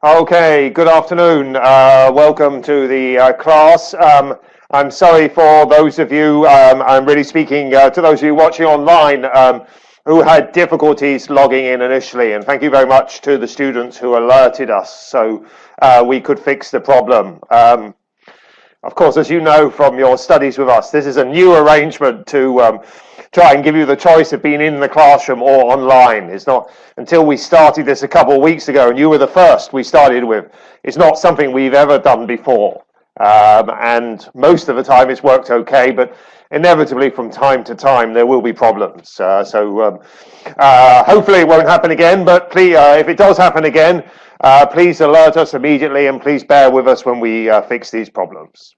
Okay, good afternoon. Welcome to the class. I'm sorry for those of you, I'm really speaking to those of you watching online who had difficulties logging in initially, and thank you very much to the students who alerted us so we could fix the problem. Of course, as you know from your studies with us, this is a new arrangement to try and give you the choice of being in the classroom or online. It's not until we started this a couple of weeks ago, and you were the first we started with. It's not something we've ever done before, and most of the time it's worked okay, but inevitably from time to time there will be problems. So hopefully it won't happen again, but please, if it does happen again, please alert us immediately, and please bear with us when we fix these problems.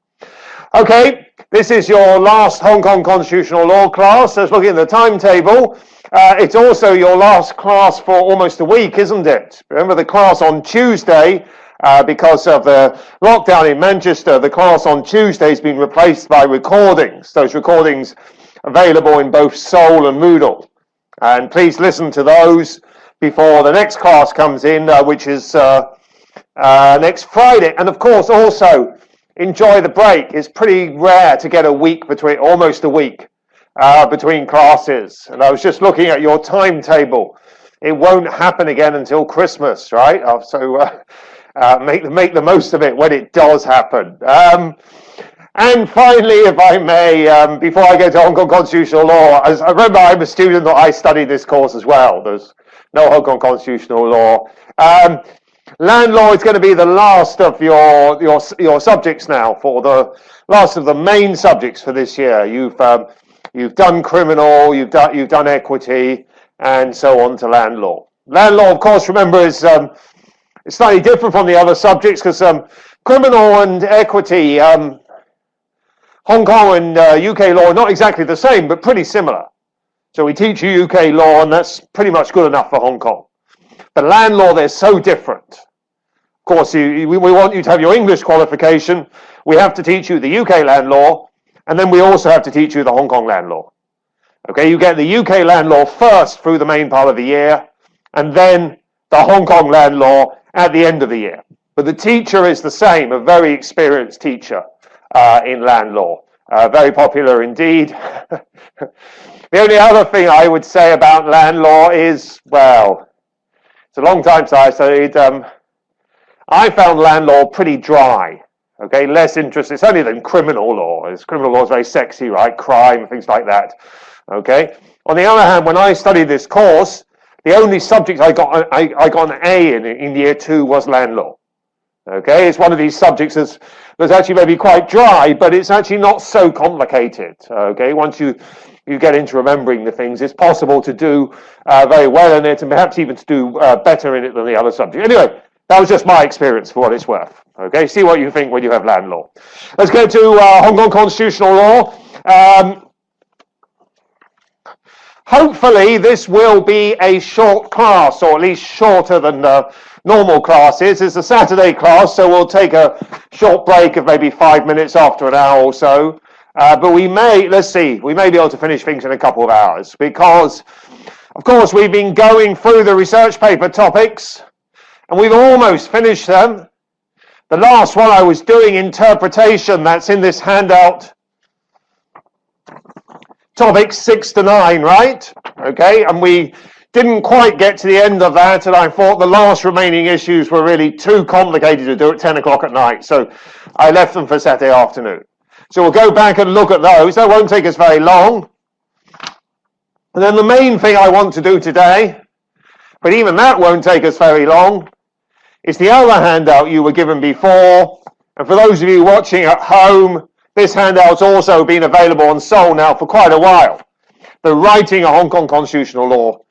Okay, this is your last Hong Kong Constitutional Law class. Let's look at the timetable. It's also your last class for almost a week, isn't it? Remember the class on Tuesday, because of the lockdown in Manchester, the class on Tuesday has been replaced by recordings. Those recordings available in both Seoul and Moodle. And please listen to those before the next class comes in, which is next Friday. And of course, also, enjoy the break. It's pretty rare to get a week between, almost a week between classes. And I was just looking at your timetable. It won't happen again until Christmas, right? So make the most of it when it does happen. And finally, if I may, before I go to Hong Kong Constitutional Law, as I remember I'm a student that I studied this course as well. There's no Hong Kong Constitutional Law. Land law is going to be the last of your subjects now, for the last of the main subjects for this year. You've done criminal, you've done equity, and so on to land law. Land law, of course, remember, is it's slightly different from the other subjects because criminal and equity, Hong Kong and UK law are not exactly the same, but pretty similar. So we teach you UK law, and that's pretty much good enough for Hong Kong. But land law, they're so different. Of course, we want you to have your English qualification. We have to teach you the UK land law, and then we also have to teach you the Hong Kong land law. Okay, you get the UK land law first through the main part of the year, and then the Hong Kong land law at the end of the year. But the teacher is the same, a very experienced teacher in land law. Very popular indeed. The only other thing I would say about land law is, well, it's a long time since I studied. I found land law pretty dry. Okay, less interesting. It's only than criminal law. Criminal law is very sexy, right? Crime, things like that. Okay. On the other hand, when I studied this course, the only subject I got an A in year 2 was land law. Okay, it's one of these subjects that's actually maybe quite dry, but it's actually not so complicated. Okay, once you get into remembering the things, it's possible to do very well in it, and perhaps even to do better in it than the other subject. Anyway, that was just my experience for what it's worth. Okay, see what you think when you have land law. Let's go to Hong Kong Constitutional Law. Hopefully this will be a short class, or at least shorter than normal classes. It's a Saturday class, so we'll take a short break of maybe 5 minutes after an hour or so. But we may, let's see, we may be able to finish things in a couple of hours, because, of course, we've been going through the research paper topics, and we've almost finished them. The last one I was doing interpretation, that's in this handout. Topics 6 to 9, right? Okay, and we didn't quite get to the end of that, and I thought the last remaining issues were really too complicated to do at 10 o'clock at night, so I left them for Saturday afternoon. So we'll go back and look at those. That won't take us very long. And then the main thing I want to do today, but even that won't take us very long, is the other handout you were given before. And for those of you watching at home, this handout's also been available on Seoul now for quite a while. The Writing a Hong Kong Constitutional Law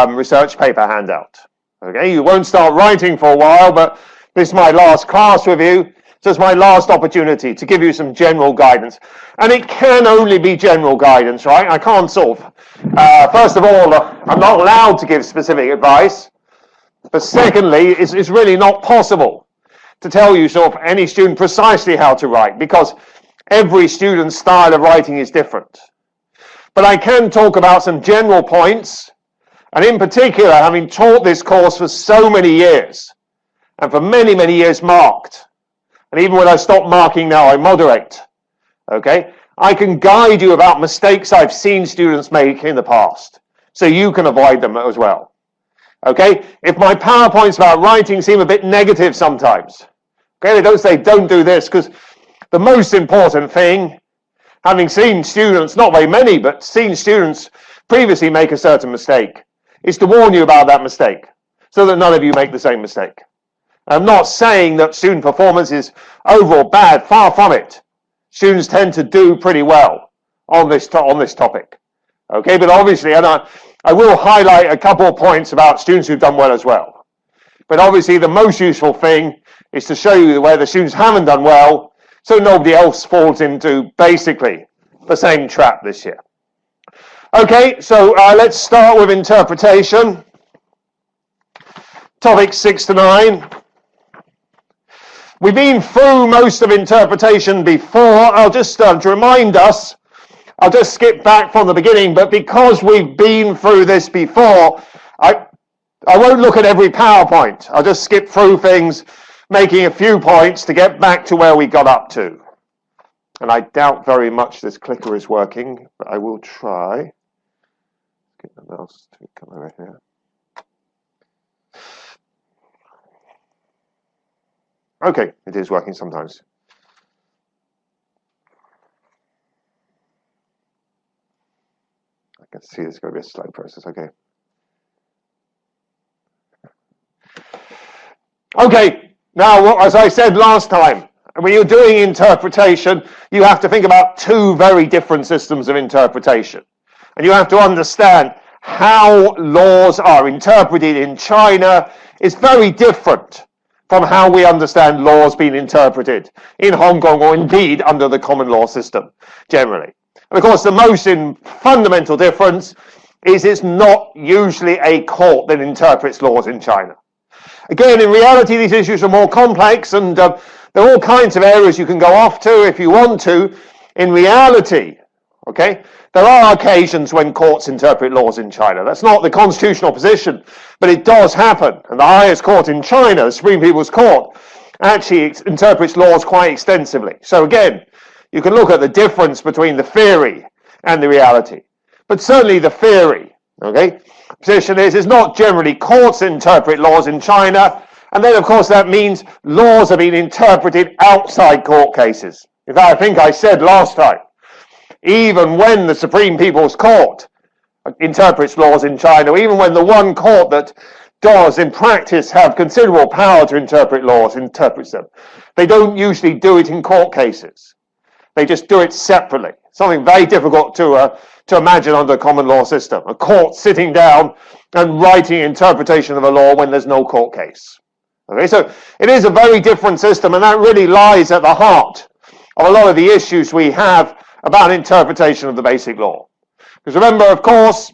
research paper handout. Okay, you won't start writing for a while, but this is my last class with you. So it's my last opportunity to give you some general guidance. And it can only be general guidance, right? I can't sort of, first of all, I'm not allowed to give specific advice. But secondly, it's really not possible to tell you sort of any student precisely how to write, because every student's style of writing is different. But I can talk about some general points, and in particular, having taught this course for so many years, and for many, many years marked. And even when I stop marking now, I moderate. Okay? I can guide you about mistakes I've seen students make in the past, so you can avoid them as well. Okay? If my PowerPoints about writing seem a bit negative sometimes, okay, they don't say don't do this, because the most important thing, having seen students, not very many, but seen students previously make a certain mistake, is to warn you about that mistake, so that none of you make the same mistake. I'm not saying that student performance is overall bad, far from it. Students tend to do pretty well on this topic. Okay, but obviously, and I will highlight a couple of points about students who've done well as well. But obviously, the most useful thing is to show you where the students haven't done well, so nobody else falls into basically the same trap this year. Okay, so let's start with interpretation. Topics 6 to 9. We've been through most of interpretation before. I'll just, to remind us, I'll just skip back from the beginning, but because we've been through this before, I won't look at every PowerPoint. I'll just skip through things, making a few points to get back to where we got up to. And I doubt very much this clicker is working, but I will try. Get the mouse to come over here. Okay, it is working sometimes. I can see this is going to be a slow process, okay. Okay, now, as I said last time, when you're doing interpretation, you have to think about two very different systems of interpretation. And you have to understand how laws are interpreted in China is very different from how we understand laws being interpreted in Hong Kong, or indeed under the common law system generally. And of course, the most fundamental difference is it's not usually a court that interprets laws in China. Again, in reality, these issues are more complex, and there are all kinds of areas you can go off to if you want to. In reality, okay, there are occasions when courts interpret laws in China. That's not the constitutional position, but it does happen. And the highest court in China, the Supreme People's Court, actually interprets laws quite extensively. So again, you can look at the difference between the theory and the reality. But certainly the theory, okay, position is not generally courts interpret laws in China, and then of course that means laws are being interpreted outside court cases. In fact, I think I said last time, even when the Supreme People's Court interprets laws in China, even when the one court that does in practice have considerable power to interpret laws interprets them, they don't usually do it in court cases. They just do it separately. Something very difficult to imagine under a common law system. A court sitting down and writing interpretation of a law when there's no court case. Okay, so it is a very different system, and that really lies at the heart of a lot of the issues we have about interpretation of the basic law. Because remember, of course,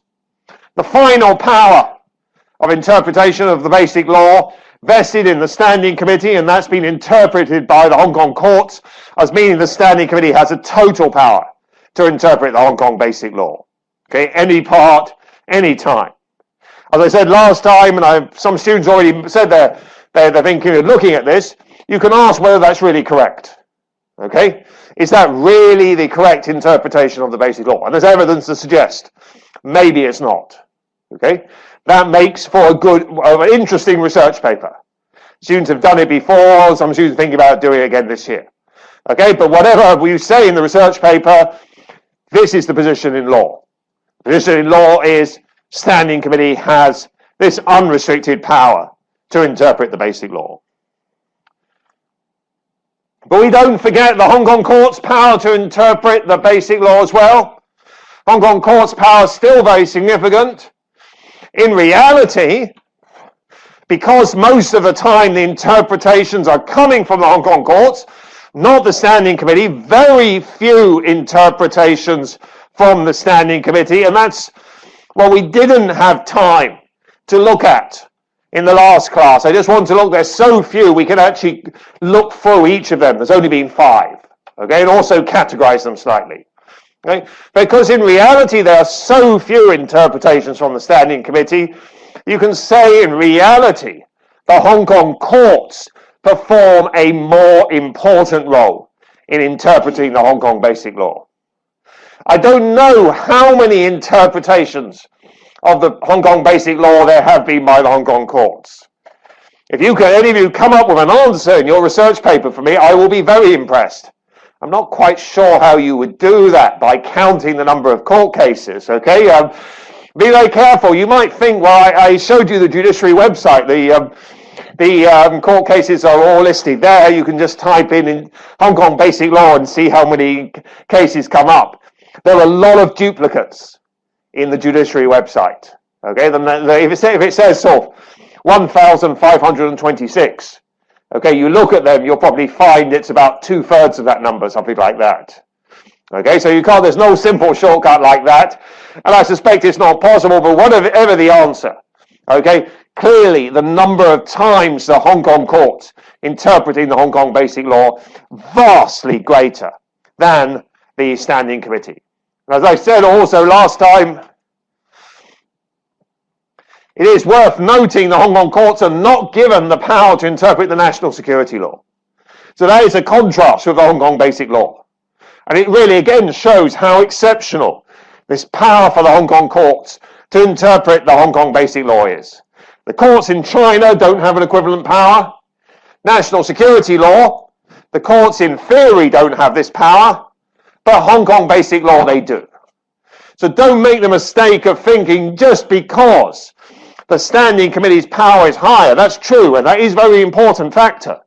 the final power of interpretation of the basic law vested in the Standing Committee, and that's been interpreted by the Hong Kong courts as meaning the Standing Committee has a total power to interpret the Hong Kong basic law. Okay, any part, any time. As I said last time, and some students already said they're thinking of looking at this, you can ask whether that's really correct. Okay, is that really the correct interpretation of the basic law? And there's evidence to suggest maybe it's not. Okay, that makes for a good, interesting research paper. Students have done it before. Some students are thinking about doing it again this year. Okay, but whatever we say in the research paper, this is the position in law. The position in law is Standing Committee has this unrestricted power to interpret the basic law. But we don't forget the Hong Kong court's power to interpret the basic law as well. Hong Kong court's power is still very significant. In reality, because most of the time the interpretations are coming from the Hong Kong courts, not the Standing Committee, very few interpretations from the Standing Committee, and that's what we didn't have time to look at in the last class. I just want to look, there's so few, we can actually look through each of them. There's only been 5, okay, and also categorize them slightly. Okay? Because in reality, there are so few interpretations from the Standing Committee, you can say in reality the Hong Kong courts perform a more important role in interpreting the Hong Kong Basic Law. I don't know how many interpretations of the Hong Kong Basic Law there have been by the Hong Kong courts. If you can, any of you come up with an answer in your research paper for me, I will be very impressed. I'm not quite sure how you would do that by counting the number of court cases, okay? Be very careful. You might think, well, I showed you the judiciary website. The court cases are all listed there. You can just type in Hong Kong Basic Law and see how many cases come up. There are a lot of duplicates in the judiciary website, okay? If it says so, 1,526, okay, you look at them, you'll probably find it's about 2/3 of that number, something like that. Okay, so there's no simple shortcut like that, and I suspect it's not possible, but whatever the answer, okay, clearly the number of times the Hong Kong courts interpreting the Hong Kong Basic Law vastly greater than the Standing Committee. As I said also last time, it is worth noting the Hong Kong courts are not given the power to interpret the national security law. So that is a contrast with the Hong Kong Basic Law. And it really again shows how exceptional this power for the Hong Kong courts to interpret the Hong Kong Basic Law is. The courts in China don't have an equivalent power. National security law, the courts in theory don't have this power, but Hong Kong Basic Law they do. So don't make the mistake of thinking just because the Standing Committee's power is higher. That's true, and that is a very important factor.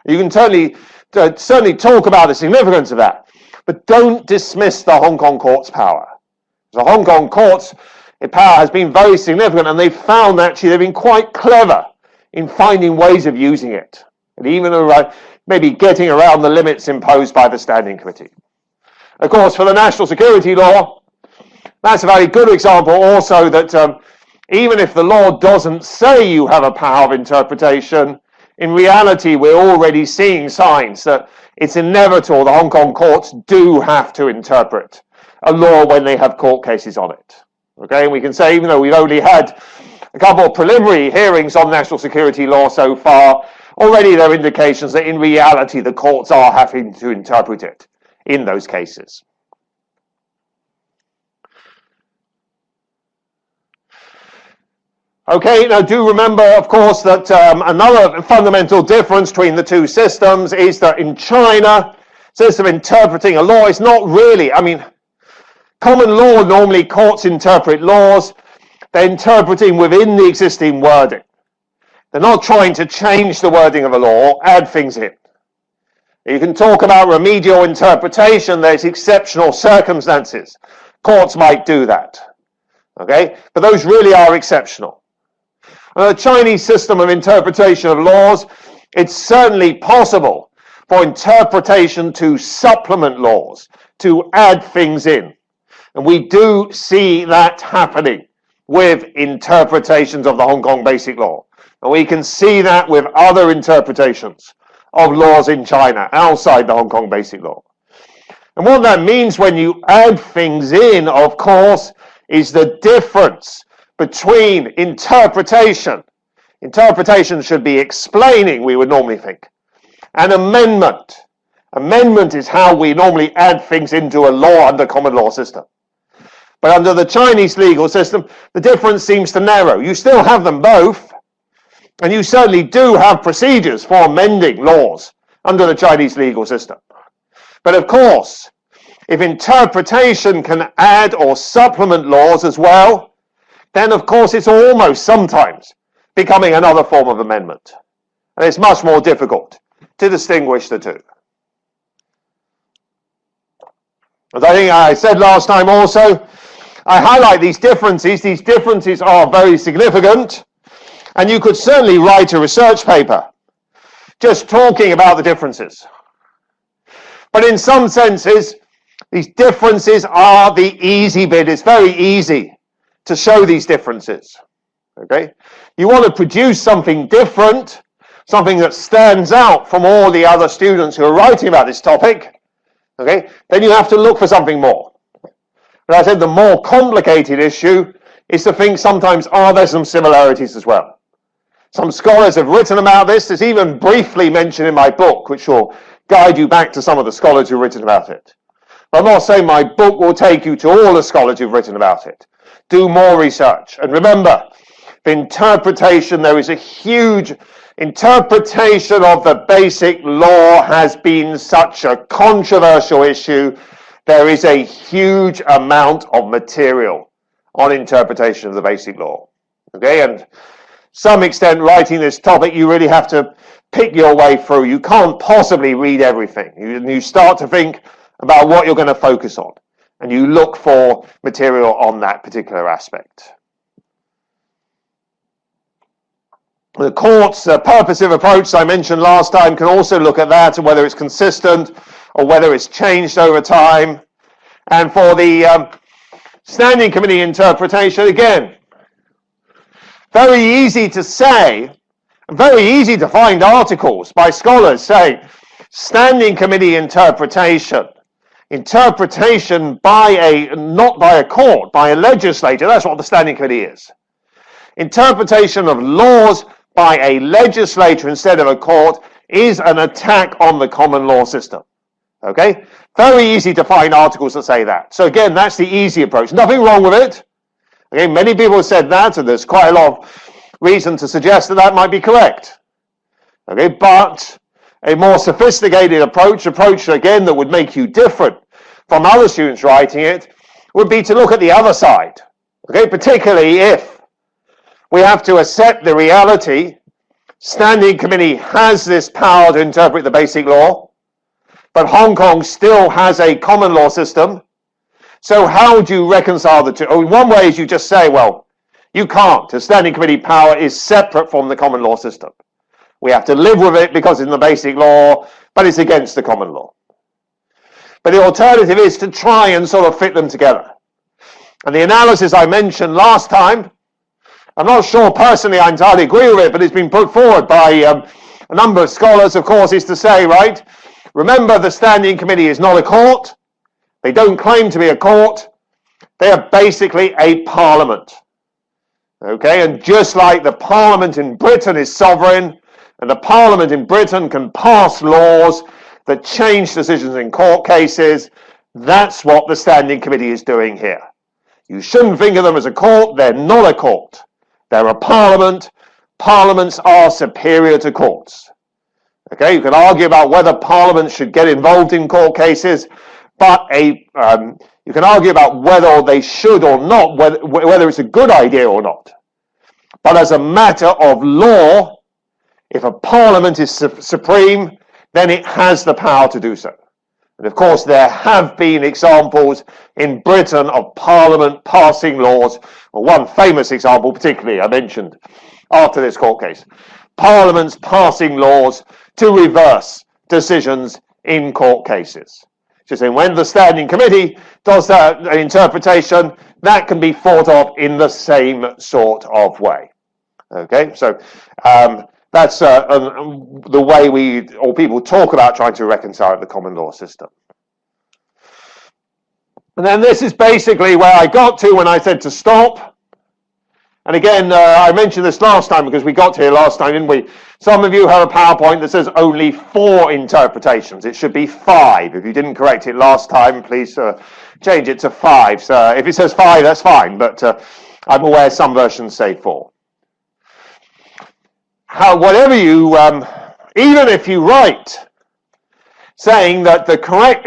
You can certainly talk about the significance of that, but don't dismiss the Hong Kong court's power. The Hong Kong court's power has been very significant, and they've found actually they've been quite clever in finding ways of using it, and even maybe getting around the limits imposed by the Standing Committee. Of course, for the national security law, that's a very good example also that even if the law doesn't say you have a power of interpretation, in reality we're already seeing signs that it's inevitable the Hong Kong courts do have to interpret a law when they have court cases on it. Okay, and we can say, even though we've only had a couple of preliminary hearings on national security law so far, already there are indications that in reality the courts are having to interpret it in those cases. Okay, now do remember, of course, that another fundamental difference between the two systems is that in China, system interpreting a law is not really, common law, normally courts interpret laws, they're interpreting within the existing wording. They're not trying to change the wording of a law, add things in. You can talk about remedial interpretation, there's exceptional circumstances. Courts might do that, okay? But those really are exceptional. The Chinese system of interpretation of laws, it's certainly possible for interpretation to supplement laws, to add things in. And we do see that happening with interpretations of the Hong Kong Basic Law. And we can see that with other interpretations of laws in China outside the Hong Kong Basic Law. And what that means when you add things in, of course, is the difference between interpretation. Interpretation should be explaining, we would normally think, and amendment. Amendment is how we normally add things into a law under common law system. But under the Chinese legal system, the difference seems to narrow. You still have them both, and you certainly do have procedures for amending laws under the Chinese legal system. But of course, if interpretation can add or supplement laws as well, then of course it's almost sometimes becoming another form of amendment. And it's much more difficult to distinguish the two. As I think I said last time also, I highlight these differences. These differences are very significant, and you could certainly write a research paper just talking about the differences. But in some senses, these differences are the easy bit. It's very easy to show these differences. Okay? You want to produce something different, something that stands out from all the other students who are writing about this topic, okay? Then you have to look for something more. But I said the more complicated issue is to think sometimes, are there some similarities as well? Some scholars have written about this. It's even briefly mentioned in my book, which will guide you back to some of the scholars who've written about it. But I'm not saying my book will take you to all the scholars who've written about it. Do more research. And remember, the interpretation, there is a huge interpretation of the basic law has been such a controversial issue. There is a huge amount of material on interpretation of the basic law. Okay, and some extent writing this topic, you really have to pick your way through. You can't possibly read everything. You start to think about what you're going to focus on, and you look for material on that particular aspect. The court's purposive approach I mentioned last time can also look at that and whether it's consistent or whether it's changed over time. And for the standing committee interpretation, again, very easy to say, very easy to find articles by scholars saying standing committee interpretation by not by a court, by a legislator. That's what the standing committee is. Interpretation of laws by a legislature instead of a court is an attack on the common law system. Okay? Very easy to find articles that say that. So again, that's the easy approach. Nothing wrong with it. Okay, many people have said that, and there's quite a lot of reason to suggest that that might be correct. Okay, but a more sophisticated approach again that would make you different from other students writing it would be to look at the other side. Okay, particularly if we have to accept the reality, standing committee has this power to interpret the basic law, but Hong Kong still has a common law system. So how do you reconcile the two? Oh, one way is you just say, well, you can't. The standing committee power is separate from the common law system. We have to live with it because it's in the basic law, but it's against the common law. But the alternative is to try and sort of fit them together. And the analysis I mentioned last time, I'm not sure personally I entirely agree with it, but it's been put forward by a number of scholars, of course, is to say, right, remember the standing committee is not a court. They don't claim to be a court. They are basically a parliament. Okay, and just like the parliament in Britain is sovereign, and the parliament in Britain can pass laws that change decisions in court cases, that's what the standing committee is doing here. You shouldn't think of them as a court. They're not a court. They're a parliament. Parliaments are superior to courts. Okay, you can argue about whether parliaments should get involved in court cases, but you can argue about whether they should or not, whether it's a good idea or not. But as a matter of law, if a parliament is supreme, then it has the power to do so. And of course, there have been examples in Britain of parliament passing laws, or one famous example particularly I mentioned after this court case. Parliaments passing laws to reverse decisions in court cases. Just saying, when the standing committee does that interpretation, that can be thought of in the same sort of way. Okay, so that's the way people talk about trying to reconcile the common law system. And then this is basically where I got to when I said to stop. And again, I mentioned this last time because we got here last time, didn't we? Some of you have a PowerPoint that says only 4 interpretations. It should be 5. If you didn't correct it last time, please change it to 5. So if it says 5, that's fine, but I'm aware some versions say 4. Whatever you, even if you write saying that the correct,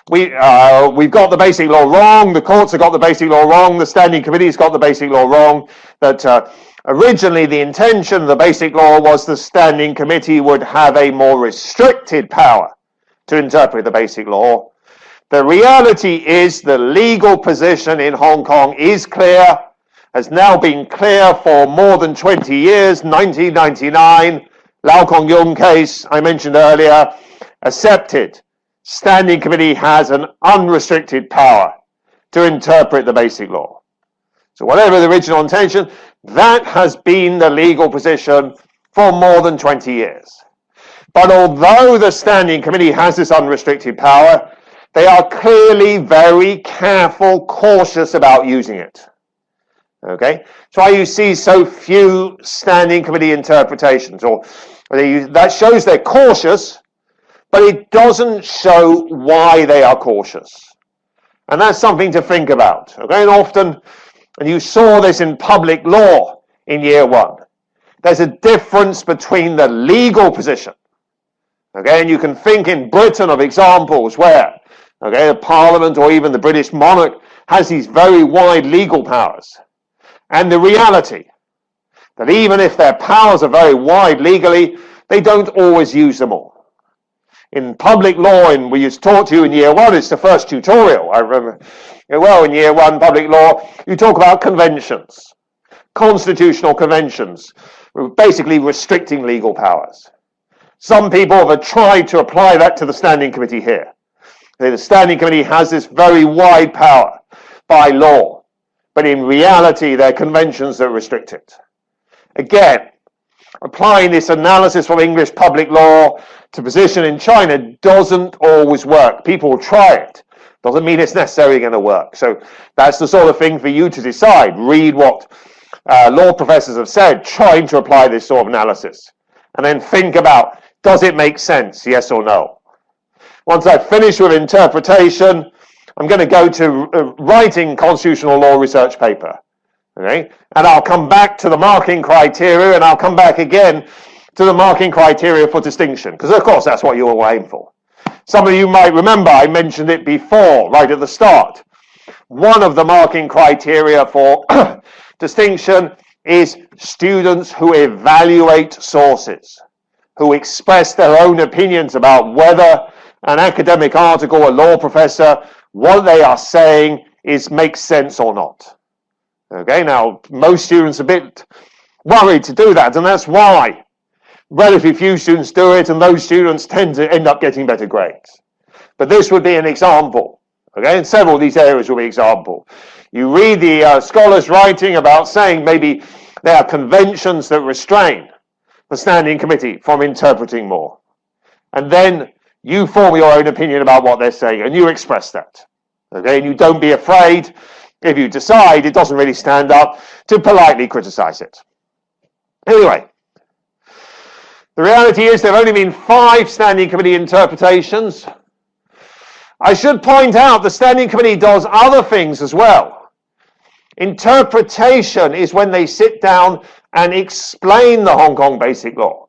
we've got the basic law wrong, the courts have got the basic law wrong, the standing committee's got the basic law wrong, that originally the intention of the basic law was the standing committee would have a more restricted power to interpret the basic law. The reality is the legal position in Hong Kong is clear, has now been clear for more than 20 years, 1999, Lau Kong Yung case I mentioned earlier, accepted. Standing committee has an unrestricted power to interpret the basic law. So whatever the original intention, that has been the legal position for more than 20 years. But although the standing committee has this unrestricted power, they are clearly very careful, cautious about using it. Okay, that's why you see so few standing committee interpretations, or that shows they're cautious, but it doesn't show why they are cautious. And that's something to think about. Okay, and often, and you saw this in public law in year one, there's a difference between the legal position. Okay, and you can think in Britain of examples where, okay, the Parliament or even the British monarch has these very wide legal powers. And the reality that even if their powers are very wide legally, they don't always use them all. In public law, and we used to talk to you in year one, it's the first tutorial. I remember well in year one public law, you talk about conventions, constitutional conventions, basically restricting legal powers. Some people have tried to apply that to the Standing Committee here. The Standing Committee has this very wide power by law, but in reality, they're conventions that restrict it. Again, applying this analysis from English public law to position in China doesn't always work. People try it. Doesn't mean it's necessarily going to work. So that's the sort of thing for you to decide. Read what law professors have said, trying to apply this sort of analysis. And then think about, does it make sense, yes or no? Once I've finished with interpretation, I'm going to go to writing constitutional law research paper. Okay? And I'll come back to the marking criteria, and I'll come back again to the marking criteria for distinction, because of course that's what you all aim for. Some of you might remember I mentioned it before, right at the start. One of the marking criteria for distinction is students who evaluate sources, who express their own opinions about whether an academic article, a law professor, what they are saying makes sense or not. Okay, now most students are a bit worried to do that, and that's why relatively few students do it, and those students tend to end up getting better grades. But this would be an example. Okay, and several of these areas will be example. You read the scholars writing about saying maybe there are conventions that restrain the Standing Committee from interpreting more. And then you form your own opinion about what they're saying, and you express that. Okay, and you don't be afraid, if you decide it doesn't really stand up, to politely criticize it. Anyway, the reality is there have only been 5 Standing Committee interpretations. I should point out the Standing Committee does other things as well. Interpretation is when they sit down and explain the Hong Kong Basic Law,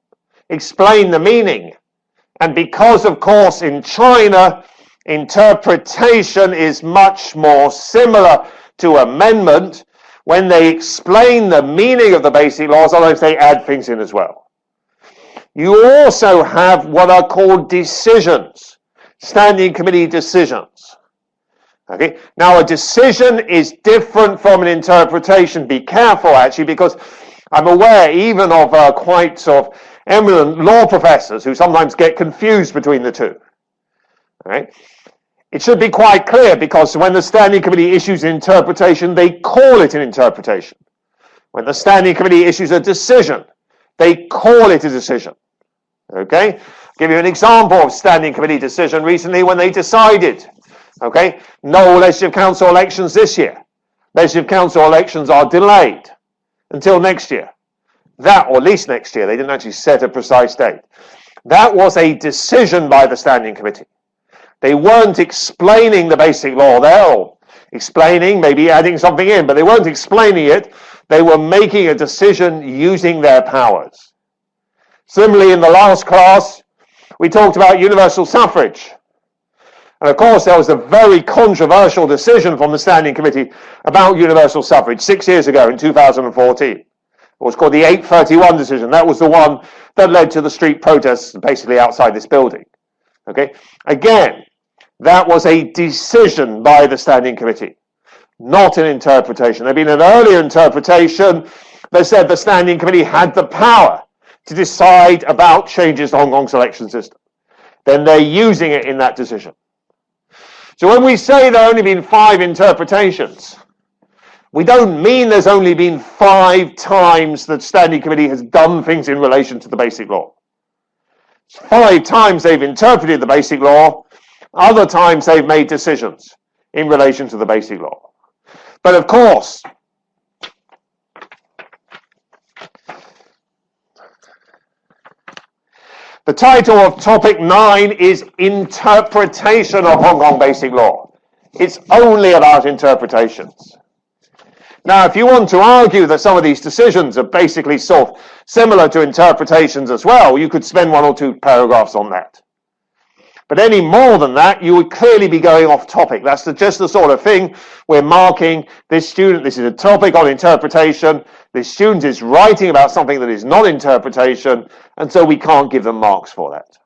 explain the meaning. And because, of course, in China, interpretation is much more similar to amendment, when they explain the meaning of the basic laws, sometimes they add things in as well. You also have what are called decisions, Standing Committee decisions. Okay, now a decision is different from an interpretation. Be careful, actually, because I'm aware even of quite sort of eminent law professors who sometimes get confused between the two. All right? It should be quite clear, because when the Standing Committee issues an interpretation, they call it an interpretation. When the Standing Committee issues a decision, they call it a decision. Okay? I'll give you an example of Standing Committee decision recently when they decided, okay, no Legislative Council elections this year. Legislative Council elections are delayed until next year. That, or at least next year. They didn't actually set a precise date. That was a decision by the Standing Committee. They weren't explaining the basic law there, or explaining, maybe adding something in, but they weren't explaining it. They were making a decision using their powers. Similarly, in the last class, we talked about universal suffrage. And of course, there was a very controversial decision from the Standing Committee about universal suffrage 6 years ago in 2014. It was called the 831 decision. That was the one that led to the street protests basically outside this building. Okay? Again, that was a decision by the Standing Committee, not an interpretation. There had been an earlier interpretation that said the Standing Committee had the power to decide about changes to Hong Kong's election system. Then they're using it in that decision. So when we say there have only been 5 interpretations, we don't mean there's only been 5 times that Standing Committee has done things in relation to the basic law. 5 times they've interpreted the basic law, other times they've made decisions in relation to the basic law. But of course, The title of topic 9 is Interpretation of Hong Kong Basic Law. It's only about interpretations. Now, if you want to argue that some of these decisions are basically sort of similar to interpretations as well, you could spend 1 or 2 paragraphs on that. But any more than that, you would clearly be going off topic. That's just the sort of thing we're marking this student. This is a topic on interpretation. This student is writing about something that is not interpretation, and so we can't give them marks for that.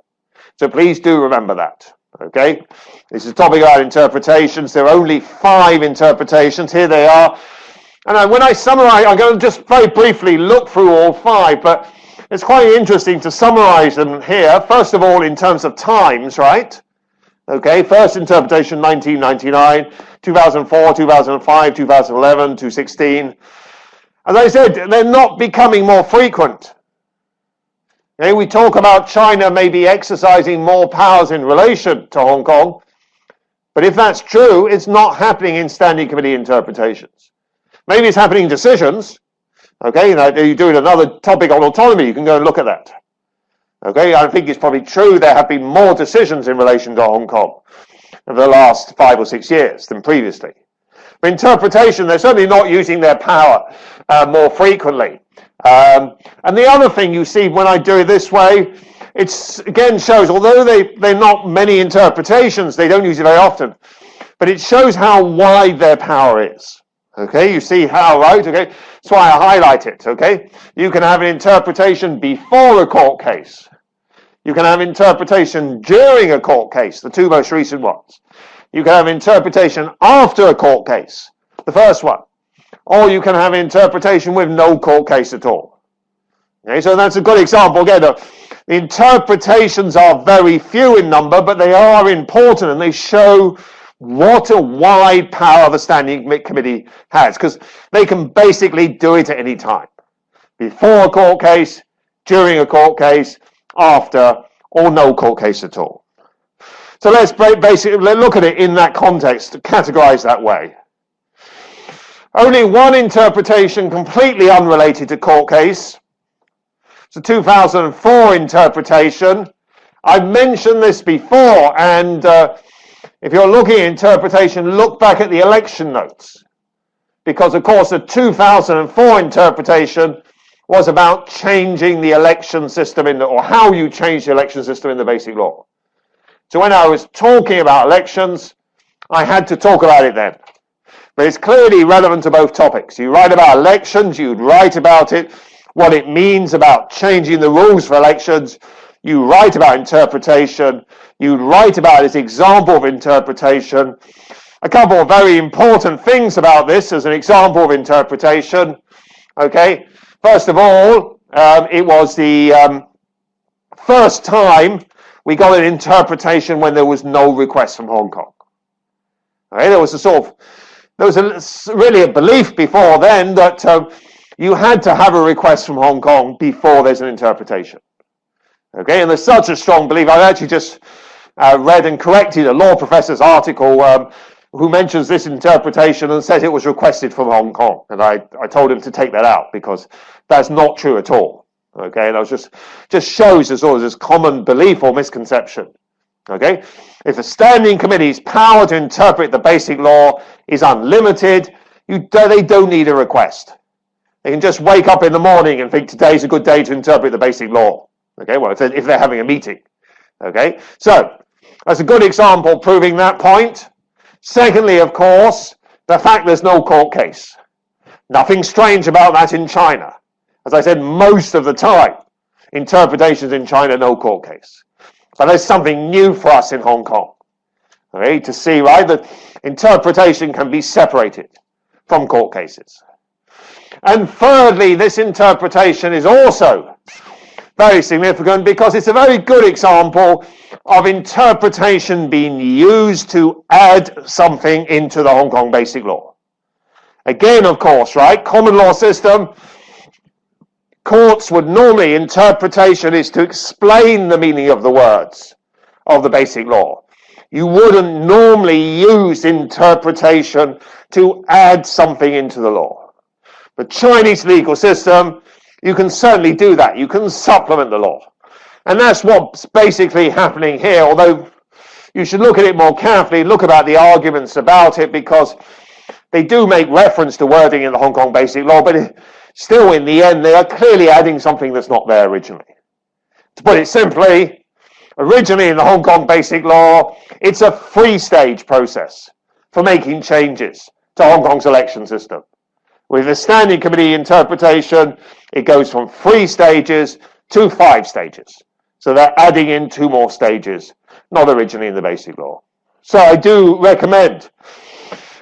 So please do remember that, okay? This is a topic about interpretations. There are only 5 interpretations. Here they are. And when I summarize, I'm going to just very briefly look through all 5, but it's quite interesting to summarize them here. First of all, in terms of times, right? Okay, first interpretation, 1999, 2004, 2005, 2011, 2016. As I said, they're not becoming more frequent. Okay, we talk about China maybe exercising more powers in relation to Hong Kong, but if that's true, it's not happening in standing committee interpretations. Maybe it's happening in decisions. Okay, you're doing another topic on autonomy, you can go and look at that. Okay, I think it's probably true there have been more decisions in relation to Hong Kong over the last 5 or 6 years than previously. For interpretation, they're certainly not using their power more frequently. And the other thing you see when I do it this way, it again shows, although they're not many interpretations, they don't use it very often, but it shows how wide their power is. Okay, you see how, right? Okay, that's why I highlight it, okay? You can have an interpretation before a court case. You can have interpretation during a court case, the 2 most recent ones. You can have interpretation after a court case, the first one. Or you can have interpretation with no court case at all. Okay, so that's a good example. Again, the interpretations are very few in number, but they are important and they show what a wide power the standing committee has, because they can basically do it at any time. Before a court case, during a court case, after, or no court case at all. So let's basically look at it in that context, categorized that way. Only one interpretation completely unrelated to court case. It's a 2004 interpretation. I've mentioned this before, and if you're looking at interpretation, look back at the election notes. Because, of course, the 2004 interpretation was about changing the election system, or how you change the election system in the Basic Law. So when I was talking about elections, I had to talk about it then. But it's clearly relevant to both topics. You write about elections, you'd write about it, what it means about changing the rules for elections. You write about interpretation. You write about this example of interpretation. A couple of very important things about this as an example of interpretation. Okay, first of all, it was the first time we got an interpretation when there was no request from Hong Kong. Okay, there was really a belief before then that you had to have a request from Hong Kong before there's an interpretation. Okay, and there's such a strong belief. I've actually just read and corrected a law professor's article who mentions this interpretation and says it was requested from Hong Kong. And I told him to take that out because that's not true at all. Okay, and that was just shows as always this common belief or misconception. Okay, if the standing committee's power to interpret the Basic Law is unlimited, they don't need a request. They can just wake up in the morning and think today's a good day to interpret the Basic Law. Okay, well, if they're having a meeting. Okay, so that's a good example proving that point. Secondly, of course, the fact there's no court case. Nothing strange about that in China. As I said, most of the time, interpretations in China, no court case. But there's something new for us in Hong Kong. Okay, to see, right, that interpretation can be separated from court cases. And thirdly, this interpretation is also very significant because it's a very good example of interpretation being used to add something into the Hong Kong Basic Law. Again, of course, right, common law system, courts would normally, interpretation is to explain the meaning of the words of the Basic Law. You wouldn't normally use interpretation to add something into the law. The Chinese legal system, you can certainly do that. You can supplement the law. And that's what's basically happening here, although you should look at it more carefully, look about the arguments about it, because they do make reference to wording in the Hong Kong Basic Law, but still in the end they are clearly adding something that's not there originally. To put it simply, originally in the Hong Kong Basic Law, it's a three-stage process for making changes to Hong Kong's election system. With the Standing Committee interpretation, it goes from 3 stages to 5 stages. So they're adding in 2 more stages, not originally in the Basic Law. So I do recommend,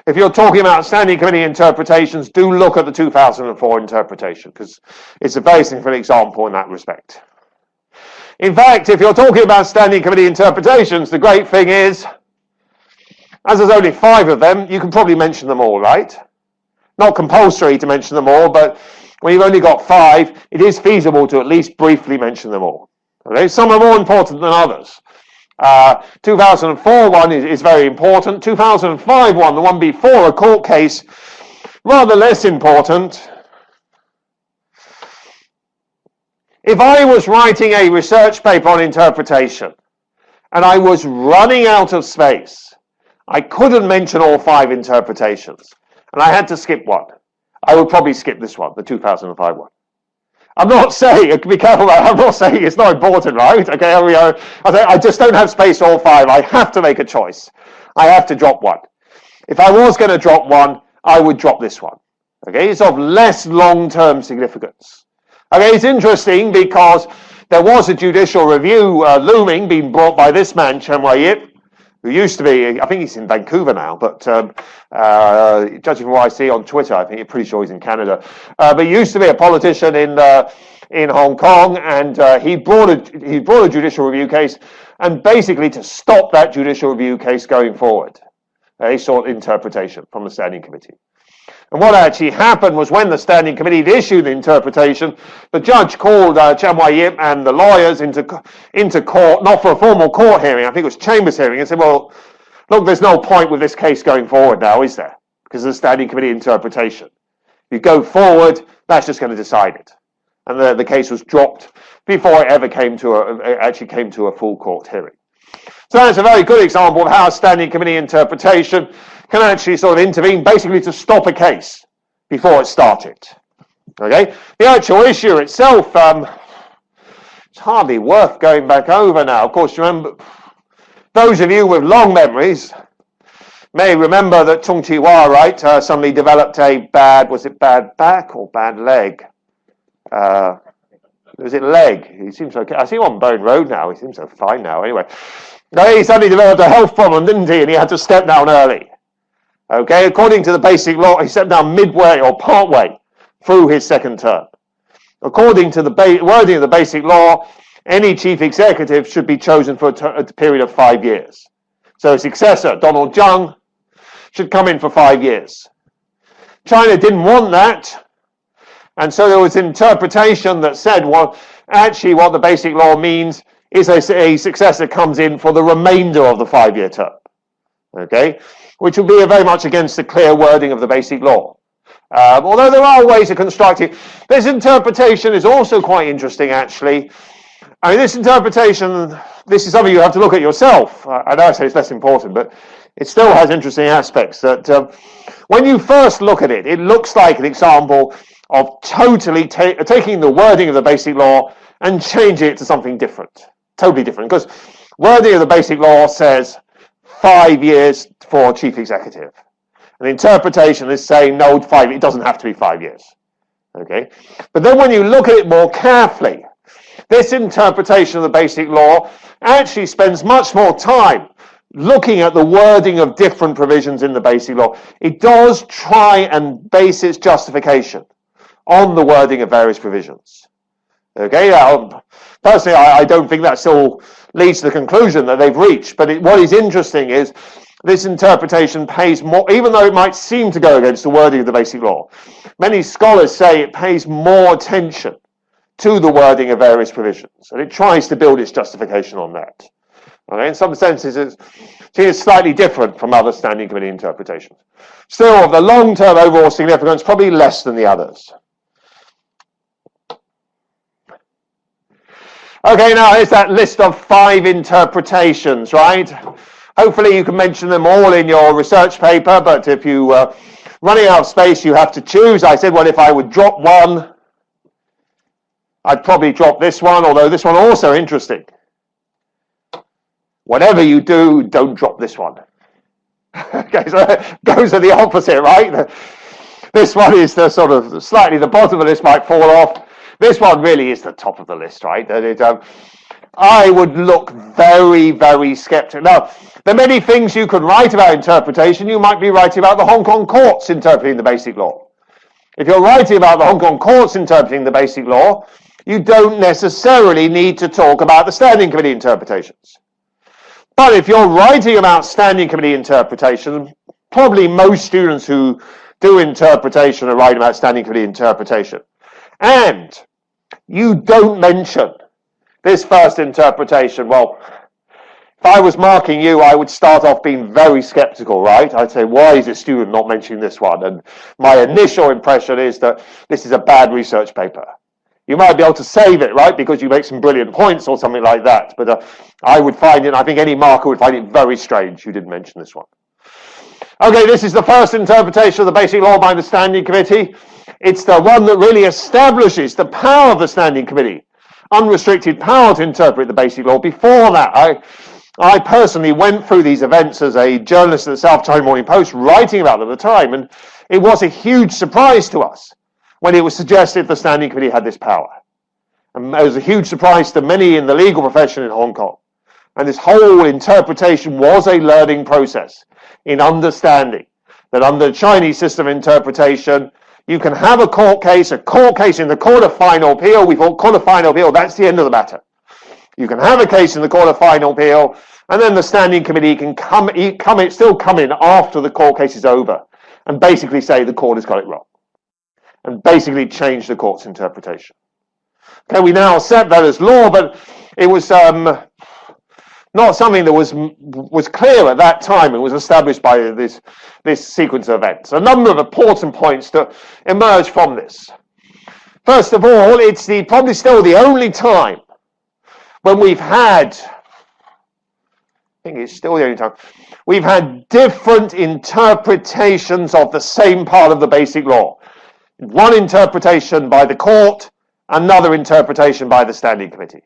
if you're talking about Standing Committee interpretations, do look at the 2004 interpretation, because it's a very significant example in that respect. In fact, if you're talking about Standing Committee interpretations, the great thing is, as there's only 5 of them, you can probably mention them all, right? Not compulsory to mention them all, but when you've only got 5, it is feasible to at least briefly mention them all. Okay? Some are more important than others. 2004 one is very important. 2005 one, the one before, a court case, rather less important. If I was writing a research paper on interpretation and I was running out of space, I couldn't mention all 5 interpretations, and I had to skip one, I would probably skip this one, the 2005 one. I'm not saying, be careful, I'm not saying it's not important, right? Okay, I just don't have space for all 5. I have to make a choice. I have to drop one. If I was going to drop one, I would drop this one. Okay, it's of less long-term significance. Okay, it's interesting because there was a judicial review looming, being brought by this man, Chen Wei-yip, who used to be, I think he's in Vancouver now, but judging from what I see on Twitter, I think you're pretty sure he's in Canada. But he used to be a politician in Hong Kong, and he brought a judicial review case, and basically to stop that judicial review case going forward, he sought interpretation from the Standing Committee. And what actually happened was when the Standing Committee issued the interpretation, the judge called Chen Wei-yip and the lawyers into court, not for a formal court hearing, I think it was Chambers hearing, and said, well, look, there's no point with this case going forward now, is there? Because of the Standing Committee interpretation. You go forward, that's just going to decide it. And the case was dropped before it ever came to a full court hearing. So that's a very good example of how a Standing Committee interpretation can actually sort of intervene basically to stop a case before it started. Okay? The actual issue itself, it's hardly worth going back over now. Of course, remember, those of you with long memories may remember that Tung Chi-Hua, right, suddenly developed a bad back or bad leg? Was it leg? He seems okay. I see him on Bone Road now. He seems so fine now. Anyway, he suddenly developed a health problem, didn't he? And he had to step down early. Okay, according to the Basic Law, he stepped down midway or partway through his second term. According to the wording of the Basic Law, any chief executive should be chosen for a period of 5 years. So his successor, Donald Zhang, should come in for 5 years. China didn't want that, and so there was an interpretation that said, well, actually what the Basic Law means is a successor comes in for the remainder of the 5-year term. Okay, which would be very much against the clear wording of the Basic Law. Although there are ways to construct it. This interpretation is also quite interesting, actually. I mean, this interpretation, this is something you have to look at yourself. I know I say it's less important, but it still has interesting aspects that when you first look at it, it looks like an example of totally taking the wording of the Basic Law and changing it to something different, totally different. Because wording of the Basic Law says 5 years for chief executive. And the interpretation is saying, no, it doesn't have to be 5 years. Okay? But then when you look at it more carefully, this interpretation of the Basic Law actually spends much more time looking at the wording of different provisions in the Basic Law. It does try and base its justification on the wording of various provisions. Okay? Personally, I don't think that still leads to the conclusion that they've reached, but what is interesting is this interpretation pays more, even though it might seem to go against the wording of the Basic Law. Many scholars say it pays more attention to the wording of various provisions, and it tries to build its justification on that. Okay? In some senses, it's slightly different from other Standing Committee interpretations. Still, of the long-term overall significance, probably less than the others. Okay, now here's that list of 5 interpretations, right? Hopefully you can mention them all in your research paper, but if you running out of space, you have to choose. I said, well, if I would drop one, I'd probably drop this one, although this one also interesting. Whatever you do, don't drop this one. Okay, so those are the opposite, right? This one is the sort of slightly the bottom of the list might fall off. This one really is the top of the list, right? I would look very, very skeptical. Now, there are many things you could write about interpretation. You might be writing about the Hong Kong courts interpreting the Basic Law. If you're writing about the Hong Kong courts interpreting the Basic Law, you don't necessarily need to talk about the Standing Committee interpretations. But if you're writing about Standing Committee interpretation, probably most students who do interpretation are writing about Standing Committee interpretation. And you don't mention this first interpretation. Well, if I was marking you, I would start off being very skeptical, right? I'd say, why is a student not mentioning this one? And my initial impression is that this is a bad research paper. You might be able to save it, right, because you make some brilliant points or something like that. But I would find it, I think any marker would find it very strange you didn't mention this one. Okay, this is the first interpretation of the Basic Law by the Standing Committee. It's the one that really establishes the power of the Standing Committee, unrestricted power to interpret the Basic Law. Before that, I personally went through these events as a journalist at the South China Morning Post, writing about them at the time, and it was a huge surprise to us when it was suggested the Standing Committee had this power. And it was a huge surprise to many in the legal profession in Hong Kong. And this whole interpretation was a learning process in understanding that under the Chinese system of interpretation, you can have a court case in the Court of Final Appeal. We thought Court of Final Appeal, that's the end of the matter. You can have a case in the Court of Final Appeal, and then the Standing Committee can still come in after the court case is over and basically say the court has got it wrong and basically change the court's interpretation. Okay, we now accept that as law, but it was not something that was clear at that time. It was established by this sequence of events. A number of important points that emerge from this. First of all, it's probably still the only time when we've had, we've had different interpretations of the same part of the Basic Law. One interpretation by the court, another interpretation by the Standing Committee.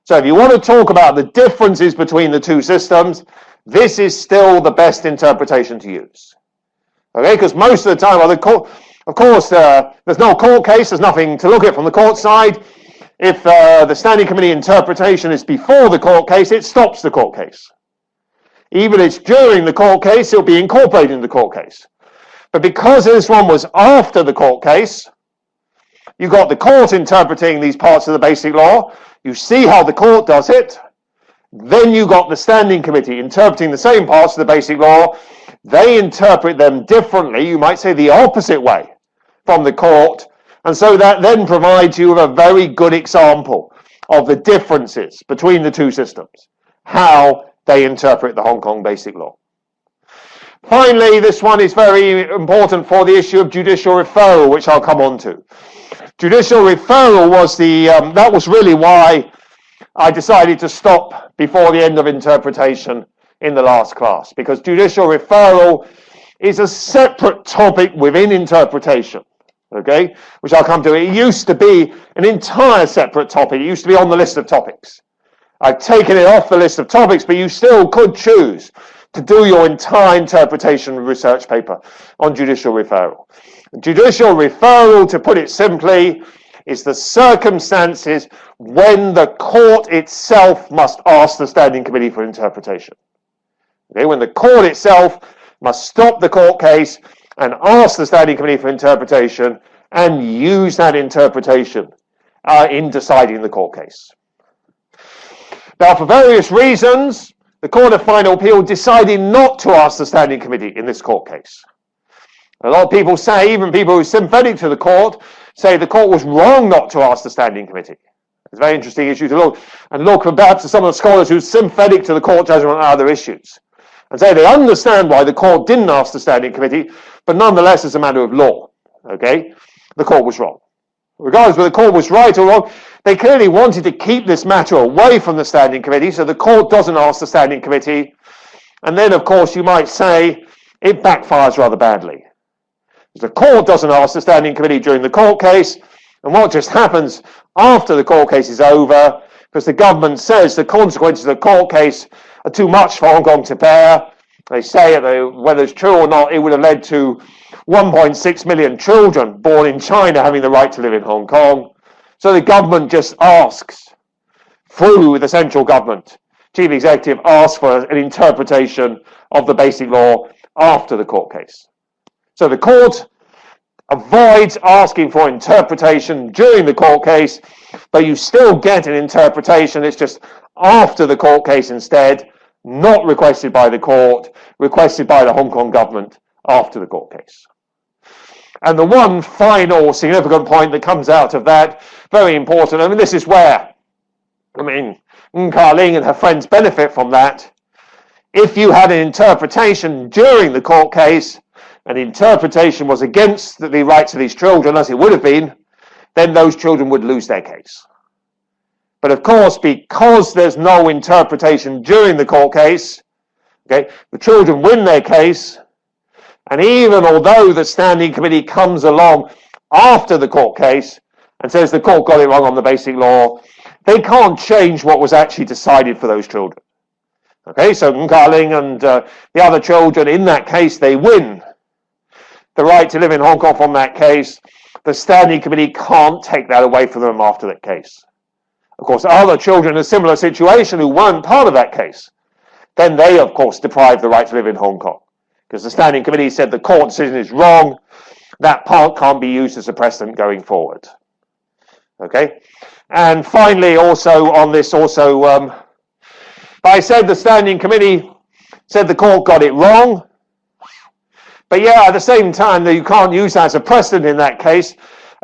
So if you want to talk about the differences between the two systems, this is still the best interpretation to use. Okay, because most of the time, well, of course, there's no court case, there's nothing to look at from the court side. If the Standing Committee interpretation is before the court case, it stops the court case. Even if it's during the court case, it'll be incorporated in the court case. But because this one was after the court case, you got the court interpreting these parts of the Basic Law. You see how the court does it. Then you got the Standing Committee interpreting the same parts of the Basic Law. They interpret them differently, you might say the opposite way from the court. And so that then provides you with a very good example of the differences between the two systems, how they interpret the Hong Kong Basic Law. Finally, this one is very important for the issue of judicial referral, which I'll come on to. Judicial referral was that was really why I decided to stop before the end of interpretation in the last class, because judicial referral is a separate topic within interpretation, okay, which I'll come to. It used to be an entire separate topic. It used to be on the list of topics. I've taken it off the list of topics, but you still could choose to do your entire interpretation research paper on judicial referral. Judicial referral, to put it simply, is the circumstances when the court itself must ask the Standing Committee for interpretation. Okay, when the court itself must stop the court case and ask the Standing Committee for interpretation and use that interpretation in deciding the court case. Now, for various reasons, the Court of Final Appeal decided not to ask the Standing Committee in this court case. A lot of people say, even people who are sympathetic to the court, say the court was wrong not to ask the Standing Committee. It's a very interesting issue to look perhaps to some of the scholars who are sympathetic to the court judgment on other issues, and say they understand why the court didn't ask the Standing Committee, but nonetheless, as a matter of law, okay, the court was wrong. Regardless whether the court was right or wrong, they clearly wanted to keep this matter away from the Standing Committee, so the court doesn't ask the Standing Committee. And then, of course, you might say it backfires rather badly. The court doesn't ask the Standing Committee during the court case, and what just happens after the court case is over, because the government says the consequences of the court case are too much for Hong Kong to bear. They say, whether it's true or not, it would have led to 1.6 million children born in China having the right to live in Hong Kong. So the government just asks, through the central government, Chief Executive asks for an interpretation of the basic law after the court case. So the court avoids asking for interpretation during the court case, but you still get an interpretation. It's just after the court case instead, not requested by the court, requested by the Hong Kong government after the court case. And the one final significant point that comes out of that, very important, I mean, this is where, Ng Ka Ling and her friends benefit from that. If you had an interpretation during the court case, and the interpretation was against the rights of these children, as it would have been, then those children would lose their case. But of course, because there's no interpretation during the court case, okay, the children win their case, and even although the Standing Committee comes along after the court case and says the court got it wrong on the basic law, they can't change what was actually decided for those children. Okay, so Ng Ka Ling and the other children, in that case, they win the right to live in Hong Kong from that case. The Standing Committee can't take that away from them after that case. Of course, other children in a similar situation who weren't part of that case, then they, of course, deprive the right to live in Hong Kong. Because the Standing Committee said the court decision is wrong, that part can't be used as a precedent going forward. Okay? And finally, also on this, I said the Standing Committee said the court got it wrong, but yeah, at the same time, that you can't use that as a precedent in that case.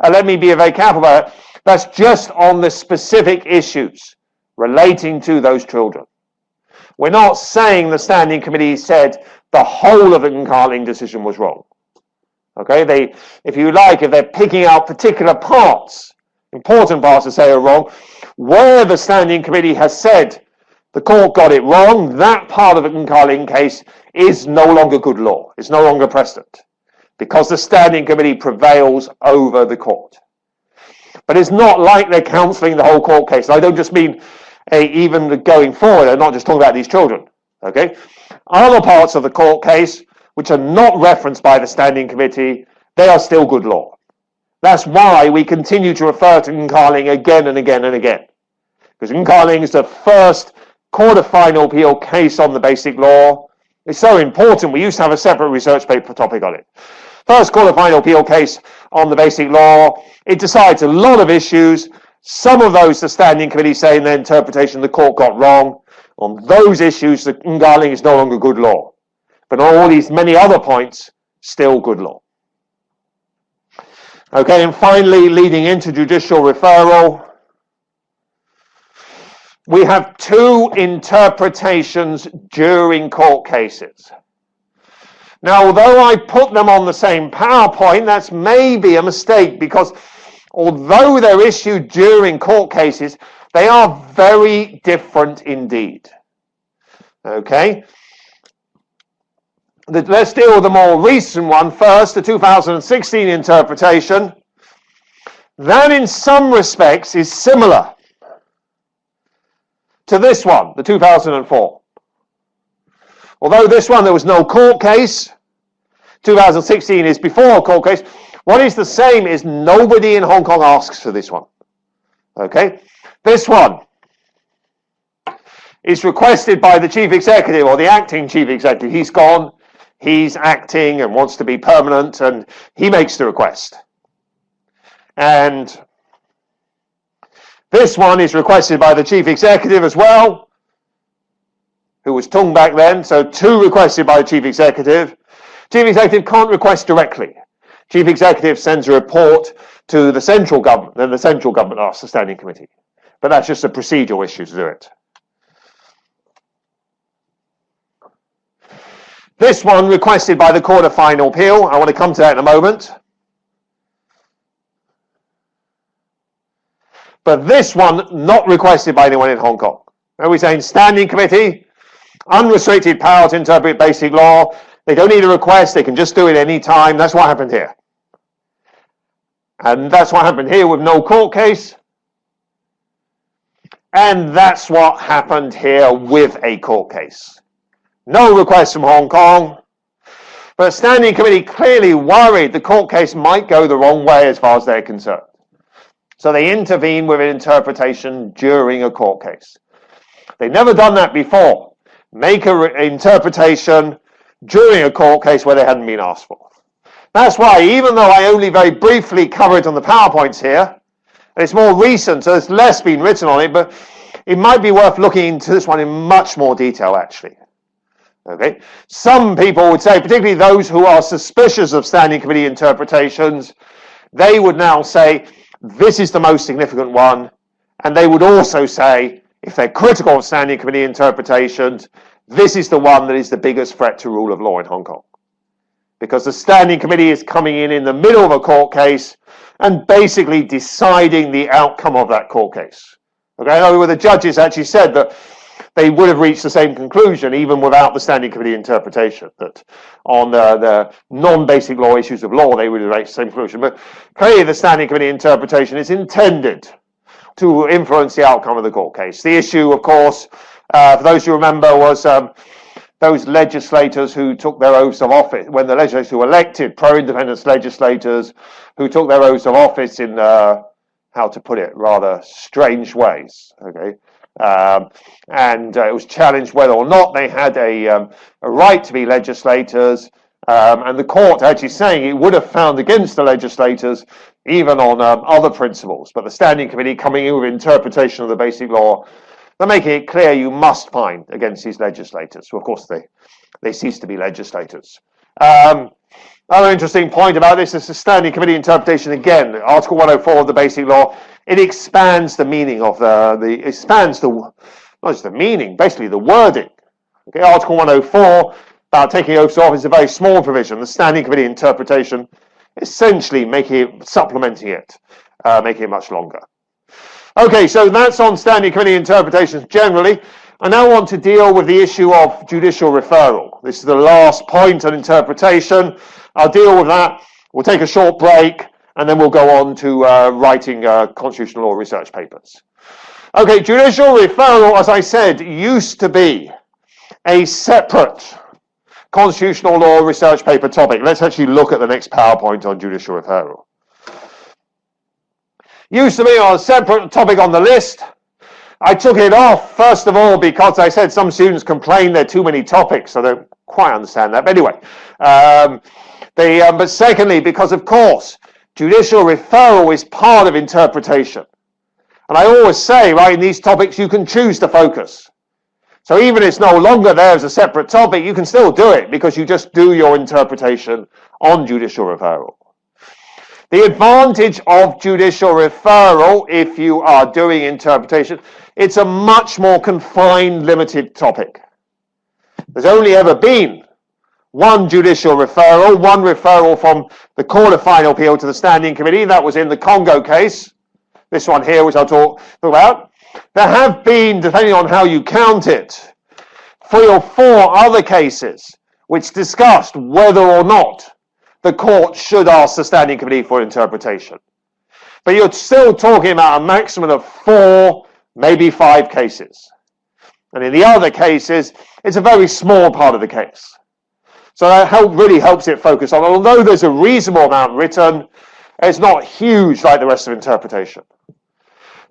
Let me be very careful about it. That's just on the specific issues relating to those children. We're not saying the Standing Committee said the whole of the Ng Ka Ling decision was wrong. Okay, if you like, if they're picking out particular parts, important parts to say are wrong, where the Standing Committee has said the court got it wrong, that part of the Ng Ka Ling case is no longer good law. It's no longer precedent, because the Standing Committee prevails over the court. But it's not like they're counselling the whole court case. I don't just mean even going forward. I'm not just talking about these children. Okay, other parts of the court case which are not referenced by the Standing Committee, they are still good law. That's why we continue to refer to Ng Ka Ling again and again and again, because Ng Ka Ling is the first Court of Final Appeal case on the basic law. It's so important. We used to have a separate research paper topic on it. First Court of Final Appeal case on the basic law. It decides a lot of issues. Some of those the Standing Committee say in their interpretation the court got wrong. On those issues, the Ng Ka Ling is no longer good law. But on all these many other points, still good law. Okay, and finally, leading into judicial referral, we have two interpretations during court cases. Now, although I put them on the same PowerPoint, that's maybe a mistake, because although they're issued during court cases, they are very different indeed. Okay? Let's deal with the more recent one first, the 2016 interpretation. That in some respects is similar to this one, the 2004. Although this one, there was no court case, 2016 is before a court case, what is the same is nobody in Hong Kong asks for this one. Okay? This one is requested by the Chief Executive or the acting Chief Executive. He's gone, he's acting and wants to be permanent, and he makes the request. And this one is requested by the Chief Executive as well, who was Tung back then, so two requested by the Chief Executive. Chief Executive can't request directly. Chief Executive sends a report to the central government, then the central government asks the Standing Committee. But that's just a procedural issue to do it. This one requested by the Court of Final Appeal. I want to come to that in a moment. But this one, not requested by anyone in Hong Kong. And we're saying standing committee, unrestricted power to interpret basic law. They don't need a request. They can just do it any time. That's what happened here. And that's what happened here with no court case. And that's what happened here with a court case. No request from Hong Kong. But a standing committee clearly worried the court case might go the wrong way as far as they're concerned. So they intervene with an interpretation during a court case. They've never done that before. Make an interpretation during a court case where they hadn't been asked for. That's why, even though I only very briefly cover it on the PowerPoints here, and it's more recent, so there's less been written on it, but it might be worth looking into this one in much more detail, actually. Okay. Some people would say, particularly those who are suspicious of standing committee interpretations, they would now say, this is the most significant one, and they would also say, if they're critical of standing committee interpretations, this is the one that is the biggest threat to rule of law in Hong Kong. Because the standing committee is coming in the middle of a court case and basically deciding the outcome of that court case. Okay, in other words, the judges actually said that they would have reached the same conclusion even without the standing committee interpretation, that on the non-basic law issues of law they would have reached the same conclusion. But clearly the standing committee interpretation is intended to influence the outcome of the court case. The issue, of course, for those who remember, was those legislators who took their oaths of office, when the legislators who were elected, pro-independence legislators who took their oaths of office in, how to put it, rather strange ways, okay? And it was challenged whether or not they had a right to be legislators, and the court actually saying it would have found against the legislators even on other principles, but the standing committee coming in with interpretation of the basic law, they're making it clear you must find against these legislators. So of course they cease to be legislators. Another interesting point about this is the standing committee interpretation. Again, Article 104 of the basic law, it expands the meaning of expands not just the meaning, basically the wording. Okay, Article 104 about taking oaths of office is a very small provision. The standing committee interpretation, essentially supplementing it, making it much longer. Okay, so that's on standing committee interpretations generally. I now want to deal with the issue of judicial referral. This is the last point on interpretation. I'll deal with that. We'll take a short break, and then we'll go on to writing constitutional law research papers. Okay, judicial referral, as I said, used to be a separate constitutional law research paper topic. Let's actually look at the next PowerPoint on judicial referral. Used to be a separate topic on the list. I took it off, first of all, because I said some students complain there are too many topics. I don't quite understand that. But anyway, but secondly, because, of course, judicial referral is part of interpretation. And I always say, right, in these topics, you can choose to focus. So even if it's no longer there as a separate topic, you can still do it because you just do your interpretation on judicial referral. The advantage of judicial referral, if you are doing interpretation, it's a much more confined, limited topic. There's only ever been one judicial referral, one referral from the Court of Final Appeal to the Standing Committee. That was in the Congo case. This one here, which I'll talk about. There have been, depending on how you count it, 3 or 4 other cases which discussed whether or not the court should ask the Standing Committee for interpretation. But you're still talking about a maximum of 4, maybe 5 cases. And in the other cases, it's a very small part of the case. So that really helps it focus on, although there's a reasonable amount written, it's not huge like the rest of interpretation.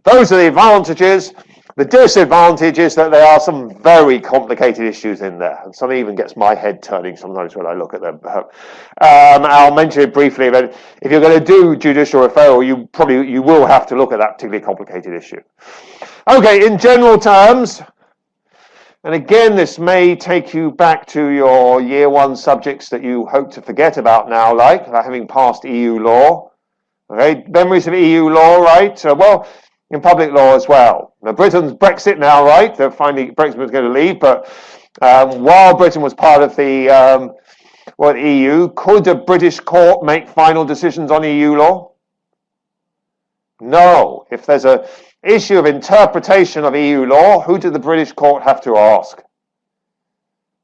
Those are the advantages. The disadvantage is that there are some very complicated issues in there, and some even gets my head turning sometimes when I look at them. I'll mention it briefly, but if you're going to do judicial referral, you will have to look at that particularly complicated issue. Okay, in general terms, and again, this may take you back to your year 1 subjects that you hope to forget about now, like having passed EU law. Okay, memories of EU law, right? Well, in public law as well. Now, Britain's Brexit now, right? They're finally, Brexit was going to leave, but while Britain was part of the EU, could a British court make final decisions on EU law? No. If there's an issue of interpretation of EU law, who did the British court have to ask?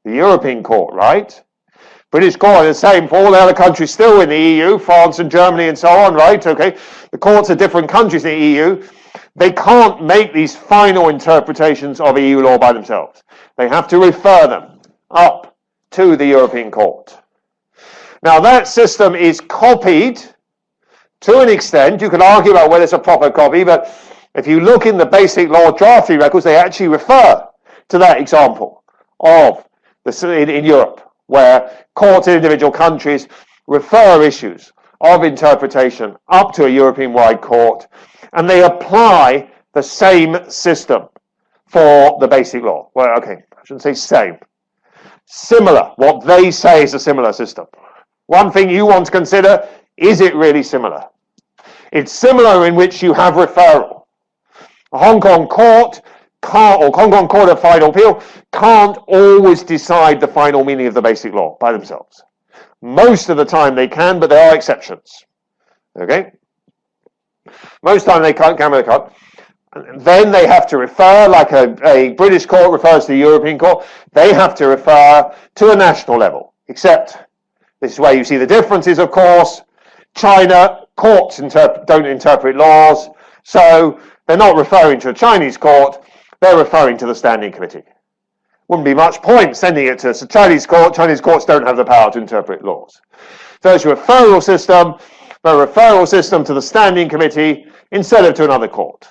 The European court, right? British court is the same for all the other countries still in the EU, France and Germany and so on, right? Okay. The courts are different countries in the EU. They can't make these final interpretations of EU law by themselves. They have to refer them up to the European court. Now that system is copied to an extent. You can argue about whether it's a proper copy, but if you look in the basic law drafting records, they actually refer to that example of in Europe, where courts in individual countries refer issues of interpretation up to a European-wide court, and they apply the same system for the basic law. Well, okay, I shouldn't say same. Similar. What they say is a similar system. One thing you want to consider, is it really similar? It's similar in which you have referral. A Hong Kong court can't, or Hong Kong Court of Final Appeal can't always decide the final meaning of the basic law by themselves. Most of the time they can, but there are exceptions. Okay? Most of the time they can't, but they can't. And then they have to refer, like a British court refers to the European court, they have to refer to a national level. Except, this is where you see the differences, of course. China courts don't interpret laws, so they're not referring to a Chinese court, they're referring to the Standing Committee. Wouldn't be much point sending it to a Chinese court. Chinese courts don't have the power to interpret laws. So it's a referral system, but a referral system to the Standing Committee instead of to another court.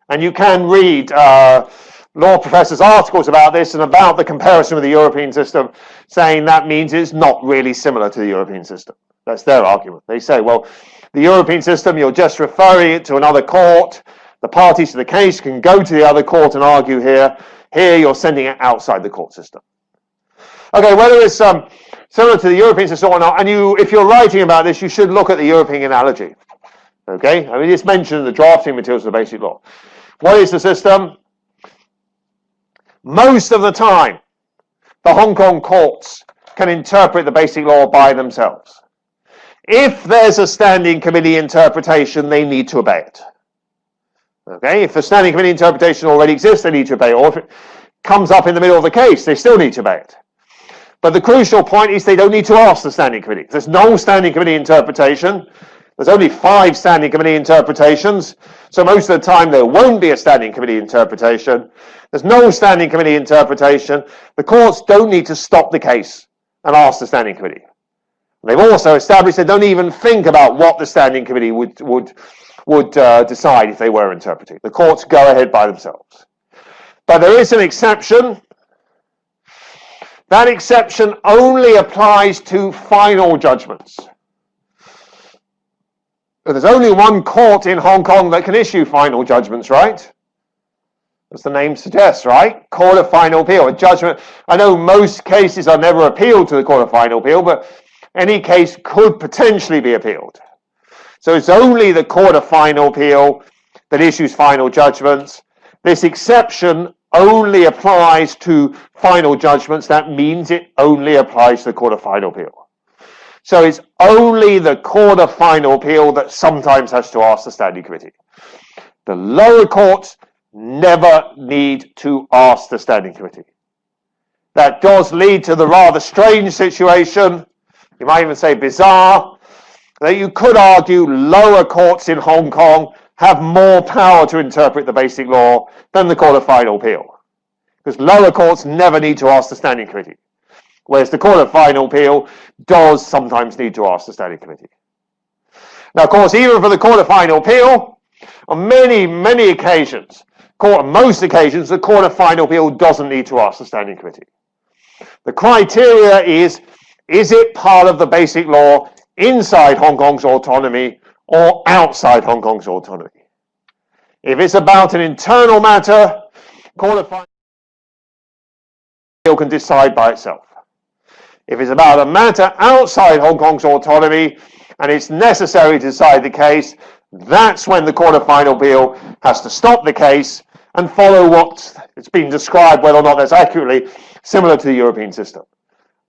And you can read law professors' articles about this and about the comparison with the European system, saying that means it's not really similar to the European system. That's their argument. They say, well, the European system, you're just referring it to another court. The parties to the case can go to the other court and argue here. Here, you're sending it outside the court system. Okay, whether it's similar to the European system or not, and if you're writing about this, you should look at the European analogy. Okay, I mean, it's mentioned in the drafting materials of the basic law. What is the system? Most of the time, the Hong Kong courts can interpret the basic law by themselves. If there's a standing committee interpretation, they need to obey it. Okay, if the standing committee interpretation already exists, they need to obey it. Or if it comes up in the middle of the case, they still need to obey it. But the crucial point is they don't need to ask the standing committee. There's no standing committee interpretation. There's only 5 standing committee interpretations. So most of the time there won't be a standing committee interpretation. There's no standing committee interpretation. The courts don't need to stop the case and ask the standing committee. They've also established they don't even think about what the standing committee would decide if they were interpreting. The courts go ahead by themselves. But there is an exception. That exception only applies to final judgments. There's only one court in Hong Kong that can issue final judgments, right? As the name suggests, right? Court of Final Appeal, a judgment. I know most cases are never appealed to the Court of Final Appeal, but any case could potentially be appealed. So it's only the Court of Final Appeal that issues final judgments. This exception only applies to final judgments. That means it only applies to the Court of Final Appeal. So it's only the Court of Final Appeal that sometimes has to ask the Standing Committee. The lower courts never need to ask the Standing Committee. That does lead to the rather strange situation, you might even say bizarre, that you could argue lower courts in Hong Kong have more power to interpret the basic law than the Court of Final Appeal. Because lower courts never need to ask the Standing Committee. Whereas the Court of Final Appeal does sometimes need to ask the Standing Committee. Now, of course, even for the Court of Final Appeal, on many occasions, on most occasions, the Court of Final Appeal doesn't need to ask the Standing Committee. The criteria is it part of the basic law inside Hong Kong's autonomy or outside Hong Kong's autonomy? If it's about an internal matter, Court of Final Appeal can decide by itself. If it's about a matter outside Hong Kong's autonomy and it's necessary to decide the case, that's when the Court of Final Appeal has to stop the case and follow what it's been described, whether or not that's accurately similar to the European system.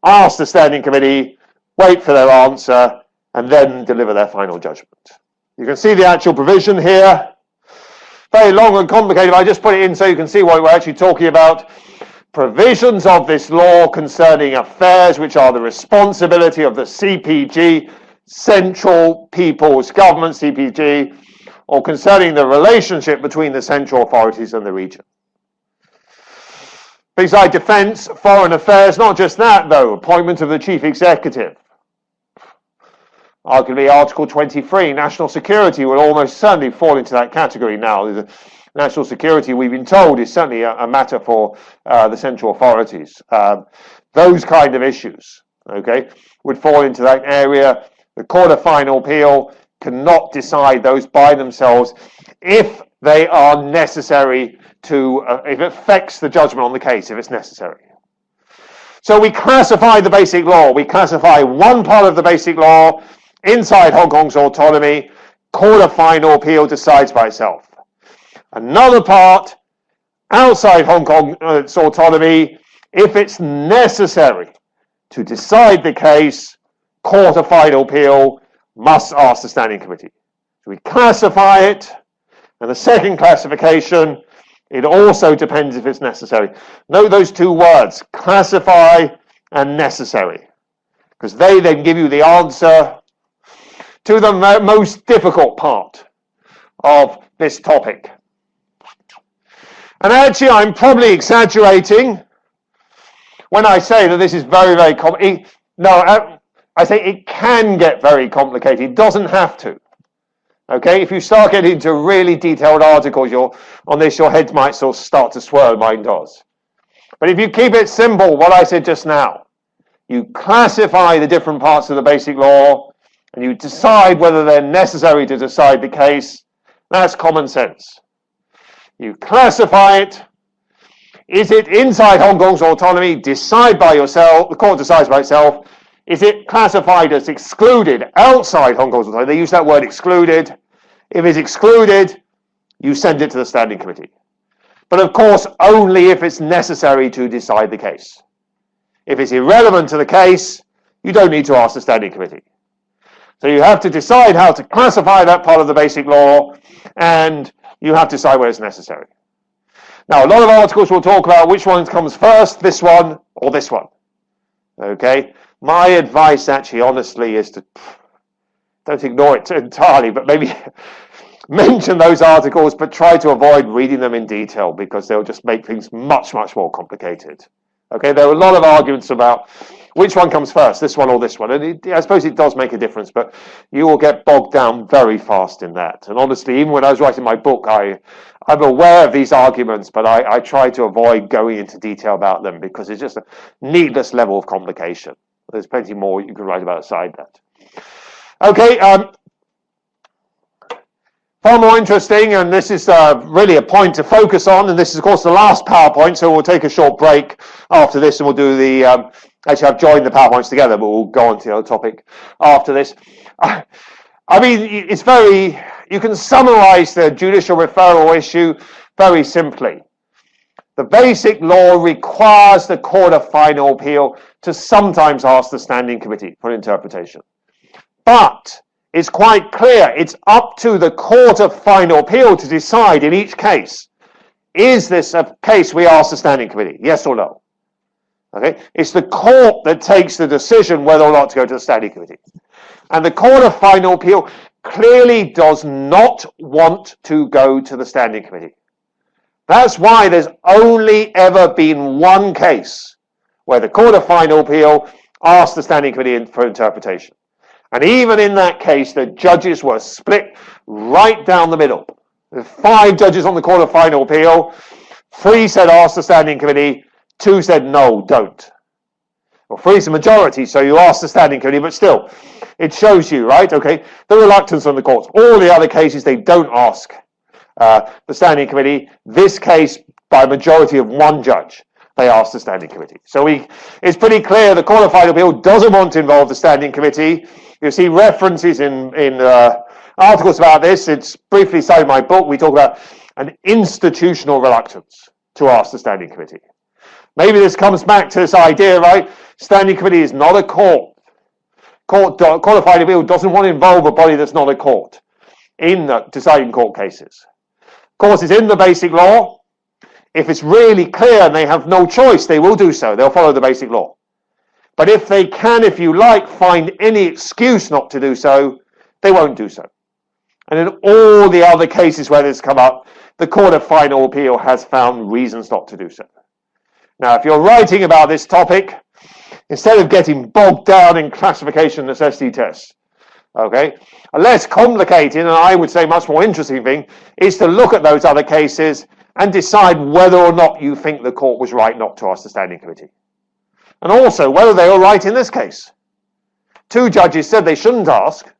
Ask the Standing Committee, wait for their answer, and then deliver their final judgment. You can see the actual provision here. Very long and complicated. I just put it in so you can see what we're actually talking about. Provisions of this law concerning affairs which are the responsibility of the CPG, Central People's Government, CPG, or concerning the relationship between the central authorities and the region. Things like defence, foreign affairs, not just that though, appointment of the chief executive. Arguably Article 23, national security will almost certainly fall into that category now. The national security, we've been told, is certainly a matter for the central authorities. Those kind of issues, okay, would fall into that area. The Court of Final Appeal cannot decide those by themselves if they are necessary to, if it affects the judgment on the case, if it's necessary. So we classify the basic law. We classify one part of the basic law inside Hong Kong's autonomy. Court of Final Appeal decides by itself. Another part outside Hong Kong's autonomy, if it's necessary to decide the case, Court of Final Appeal must ask the Standing Committee. So we classify it, and the second classification, it also depends if it's necessary. Note those two words, classify and necessary, because they then give you the answer to the most difficult part of this topic. And actually, I'm probably exaggerating when I say that this is very, very complicated. No, I say it can get very complicated. It doesn't have to. Okay, if you start getting into really detailed articles on this, your head might sort of start to swirl, mine does. But if you keep it simple, what I said just now, you classify the different parts of the basic law, and you decide whether they're necessary to decide the case. That's common sense. You classify it. Is it inside Hong Kong's autonomy? Decide by yourself. The court decides by itself. Is it classified as excluded outside Hong Kong's autonomy? They use that word excluded. If it's excluded, you send it to the Standing Committee. But of course, only if it's necessary to decide the case. If it's irrelevant to the case, you don't need to ask the Standing Committee. So you have to decide how to classify that part of the basic law, and you have to decide whether it's necessary. Now, a lot of articles will talk about which one comes first, this one or this one. Okay? My advice, actually, honestly, is to don't ignore it entirely, but maybe mention those articles, but try to avoid reading them in detail because they'll just make things much, much more complicated. Okay, there are a lot of arguments about which one comes first, this one or this one, and I suppose it does make a difference, but you will get bogged down very fast in that. And honestly, even when I was writing my book, I'm aware of these arguments, but I try to avoid going into detail about them because it's just a needless level of complication. There's plenty more you can write about aside that. Okay, far more interesting, and this is really a point to focus on, and this is, of course, the last PowerPoint, so we'll take a short break after this, and we'll do the, actually I've joined the PowerPoints together, but we'll go on to the other topic after this. I mean, it's very, you can summarize the judicial referral issue very simply. The basic law requires the Court of Final Appeal to sometimes ask the Standing Committee for interpretation. But it's quite clear it's up to the Court of Final Appeal to decide in each case, is this a case we ask the Standing Committee, yes or no? Okay, it's the court that takes the decision whether or not to go to the Standing Committee. And the Court of Final Appeal clearly does not want to go to the Standing Committee. That's why there's only ever been one case where the Court of Final Appeal asked the Standing Committee for interpretation. And even in that case, the judges were split right down the middle. There's 5 judges on the Court of Final Appeal. 3 said ask the Standing Committee. 2 said no, don't. Well, 3 is a majority, so you ask the Standing Committee, but still, it shows you, right? Okay, the reluctance on the courts. All the other cases, they don't ask the Standing Committee. This case, by a majority of 1 judge, they asked the Standing Committee. So it's pretty clear the Court of Final Appeal doesn't want to involve the Standing Committee. You see references in articles about this. It's briefly cited in my book. We talk about an institutional reluctance to ask the Standing Committee. Maybe this comes back to this idea, right? Standing Committee is not a court. Court of Final Appeal doesn't want to involve a body that's not a court. in deciding court cases. Of course, it's in the basic law. If it's really clear and they have no choice, they will do so. They'll follow the basic law. But if they can, if you like, find any excuse not to do so, they won't do so. And in all the other cases where this come up, the Court of Final Appeal has found reasons not to do so. Now, if you're writing about this topic, instead of getting bogged down in classification necessity tests, okay, a less complicated and I would say much more interesting thing is to look at those other cases and decide whether or not you think the court was right not to ask the standing committee. And also whether they were right in this case. Two judges said they shouldn't ask.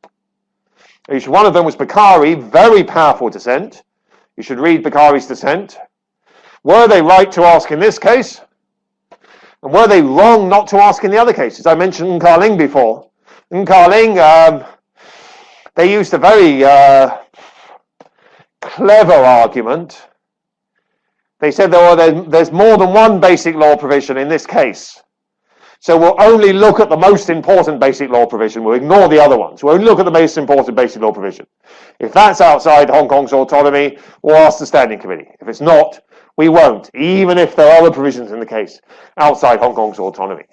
One of them was Bakari, very powerful dissent. You should read Bakari's dissent. Were they right to ask in this case? And were they wrong not to ask in the other cases? I mentioned Nkarling before. Nkarling, they used a very clever argument. They said there's more than one basic law provision in this case. So we'll only look at the most important basic law provision. We'll ignore the other ones. We'll only look at the most important basic law provision. If that's outside Hong Kong's autonomy, we'll ask the standing committee. If it's not, we won't, even if there are other provisions in the case outside Hong Kong's autonomy.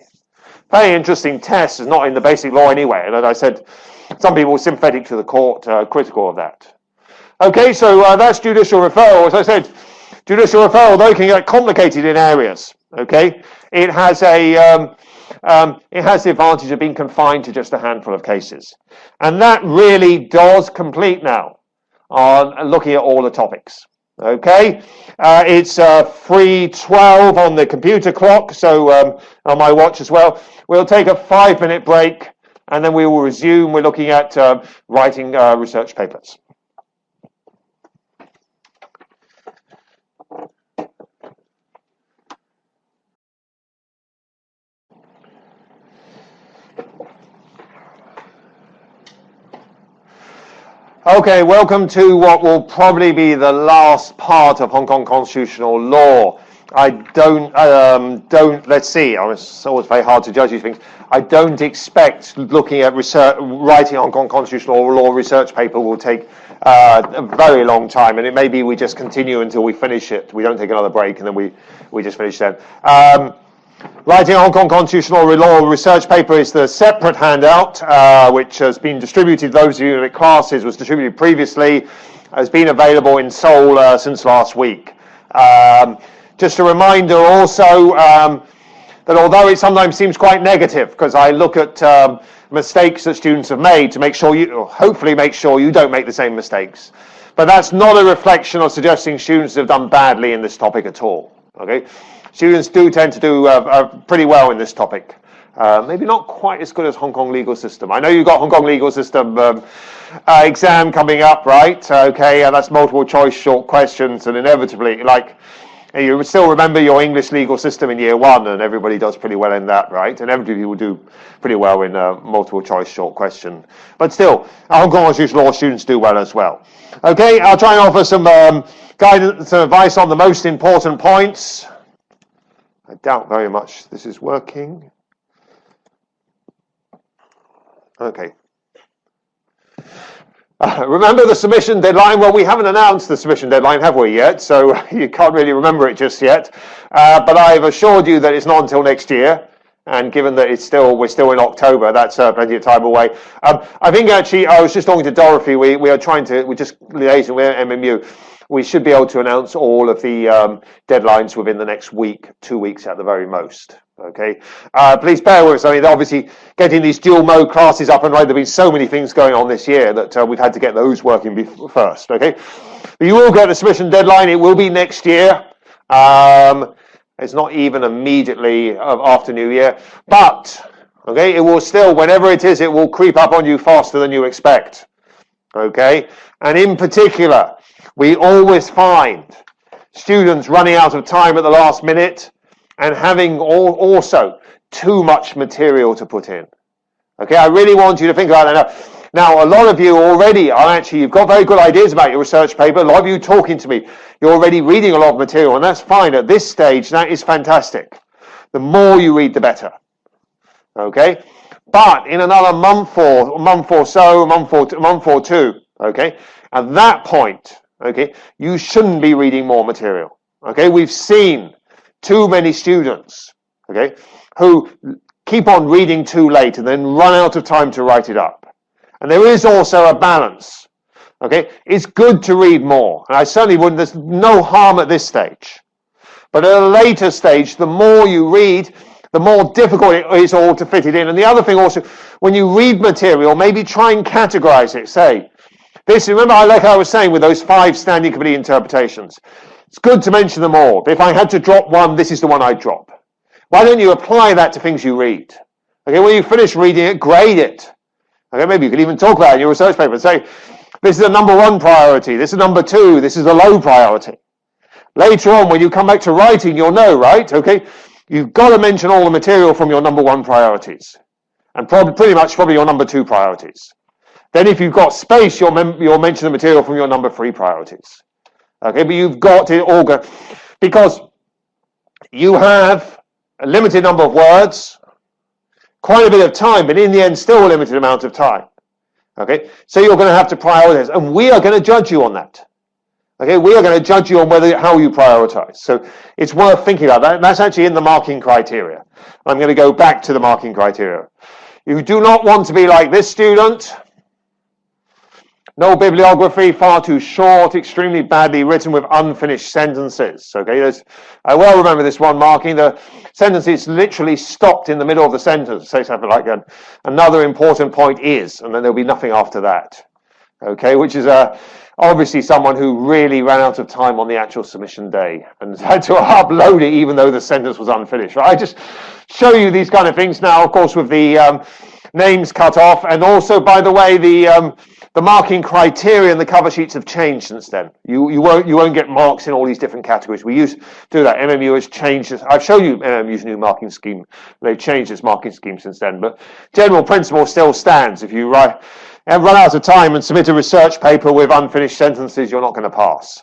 Very interesting test. Is not in the basic law anyway. And as I said, some people were sympathetic to the court, critical of that. Okay, so that's judicial referral. As I said, judicial referral, though, can get complicated in areas. Okay, it has the advantage of being confined to just a handful of cases, and that really does complete now on looking at all the topics. Okay, it's 3:12 on the computer clock, so on my watch as well. We'll take a 5-minute break, and then we will resume. We're looking at writing research papers. Okay, welcome to what will probably be the last part of Hong Kong constitutional law. Let's see, it's always very hard to judge these things. I don't expect looking at writing Hong Kong constitutional law research paper will take a very long time, and it may be we just continue until we finish it. We don't take another break, and then we just finish then. Writing Hong Kong constitutional law research paper is the separate handout, which has been distributed. Those of you in classes was distributed previously, has been available in Seoul since last week. Just a reminder also that although it sometimes seems quite negative, because I look at mistakes that students have made to make sure hopefully make sure you don't make the same mistakes, but that's not a reflection of suggesting students have done badly in this topic at all. Okay. Students do tend to do pretty well in this topic. Maybe not quite as good as Hong Kong legal system. I know you've got Hong Kong legal system exam coming up, right? Okay, and that's multiple choice short questions, and inevitably, like, you still remember your English legal system in year 1, and everybody does pretty well in that, right? And everybody will do pretty well in multiple choice short question. But still, Hong Kong constitutional law students do well as well. Okay, I'll try and offer some guidance and advice on the most important points. I doubt very much this is working. Okay. Remember the submission deadline? Well, we haven't announced the submission deadline, have we, yet? So you can't really remember it just yet. But I've assured you that it's not until next year. And given that we're still in October, that's plenty of time away. I think actually, I was just talking to Dorothy. We're just liaising with MMU. We should be able to announce all of the deadlines within the next week, 2 weeks at the very most. Okay, please bear with us. I mean, obviously, getting these dual mode classes up and running, there have been so many things going on this year that we've had to get those working first. Okay, but you will get the submission deadline. It will be next year. It's not even immediately after New Year, but okay, it will still, whenever it is, it will creep up on you faster than you expect. Okay, and in particular, we always find students running out of time at the last minute and having also too much material to put in. Okay, I really want you to think about that now. A lot of you already you've got very good ideas about your research paper. A lot of you talking to me, you're already reading a lot of material, and that's fine. At this stage, that is fantastic. The more you read, the better. Okay, but in another month or two, okay, At that point, okay, you shouldn't be reading more material. Okay, we've seen too many students, okay, who keep on reading too late and then run out of time to write it up. And there is also a balance. Okay, it's good to read more, and I certainly wouldn't. There's no harm at this stage, but at a later stage, the more you read, the more difficult it is all to fit it in. And the other thing also, when you read material, maybe try and categorize it. Say, this, remember, like I was saying with those 5 standing committee interpretations, it's good to mention them all. But if I had to drop one, this is the one I'd drop. Why don't you apply that to things you read? Okay, when you finish reading it, grade it. Okay, maybe you could even talk about it in your research paper and say, this is a number 1 priority, this is number 2, this is a low priority. Later on, when you come back to writing, you'll know, right? Okay, you've got to mention all the material from your number 1 priorities, and pretty much your number 2 priorities. Then if you've got space, you'll mention the material from your number 3 priorities. Okay, but you've got to all go, because you have a limited number of words, quite a bit of time, but in the end, still a limited amount of time. Okay, so you're going to have to prioritize, and we are going to judge you on that. Okay, we are going to judge you on how you prioritize. So it's worth thinking about that. That's actually in the marking criteria. I'm going to go back to the marking criteria. You do not want to be like this student. No bibliography, far too short, extremely badly written with unfinished sentences. Okay, I well remember this one marking. The sentence is literally stopped in the middle of the sentence. Say something like that. Another important point is, and then there'll be nothing after that. Okay, which is obviously someone who really ran out of time on the actual submission day and had to upload it even though the sentence was unfinished. Right? I just show you these kind of things now, of course, with the names cut off, and also, by the way, the marking criteria and the cover sheets have changed since then. You won't get marks in all these different categories. We used to do that. MMU has changed this. I've shown you MMU's new marking scheme. They've changed its marking scheme since then, but general principle still stands. If you run out of time and submit a research paper with unfinished sentences, you're not going to pass.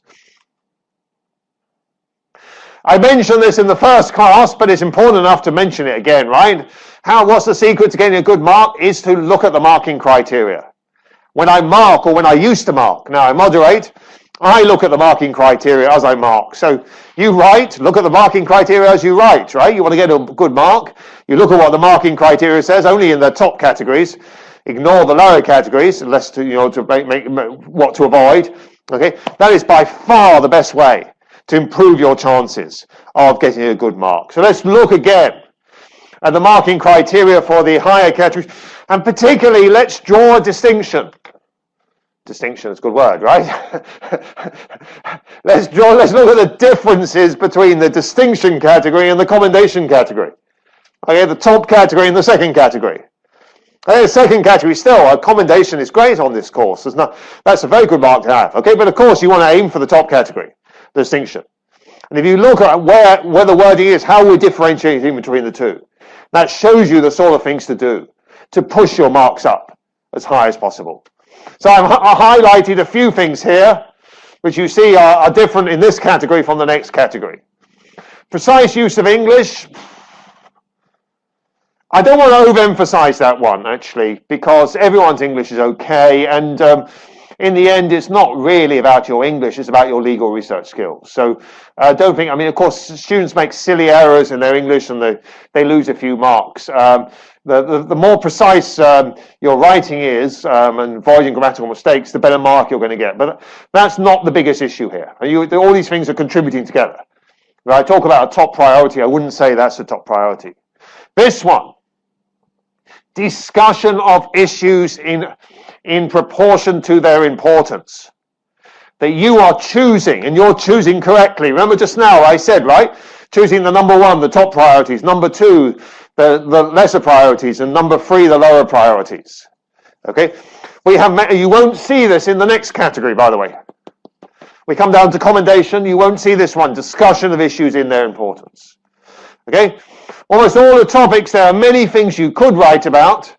I mentioned this in the first class, but it's important enough to mention it again, right? What's the secret to getting a good mark is to look at the marking criteria. When I mark, or when I used to mark, now I moderate, I look at the marking criteria as I mark. So you write, look at the marking criteria as you write, right? You want to get a good mark, you look at what the marking criteria says, only in the top categories. Ignore the lower categories, unless to make what to avoid. Okay, that is by far the best way to improve your chances of getting a good mark. So let's look again at the marking criteria for the higher categories, and particularly let's draw a distinction. Distinction is a good word, right? Let's look at the differences between the distinction category and the commendation category. Okay, the top category and the second category. Okay, the second category still, a commendation is great on this course. That's a very good mark to have. Okay, but of course you want to aim for the top category, the distinction. And if you look at where the wording is, how we're differentiating between the two, that shows you the sort of things to do to push your marks up as high as possible. So I highlighted a few things here, which you see are different in this category from the next category. Precise use of English. I don't want to overemphasize that one, actually, because everyone's English is okay, and in the end, it's not really about your English, it's about your legal research skills. So don't think, of course, students make silly errors in their English and they lose a few marks. The more precise your writing is and avoiding grammatical mistakes, the better mark you're going to get. But that's not the biggest issue here. All these things are contributing together. When I talk about a top priority, I wouldn't say that's a top priority. This one, discussion of issues in proportion to their importance. That you are choosing, and you're choosing correctly. Remember just now I said, right? Choosing the number 1, the top priorities, number 2, the lesser priorities, and number 3, the lower priorities. Okay? You won't see this in the next category, by the way. We come down to commendation, you won't see this one, discussion of issues in their importance. Okay? Almost all the topics, there are many things you could write about.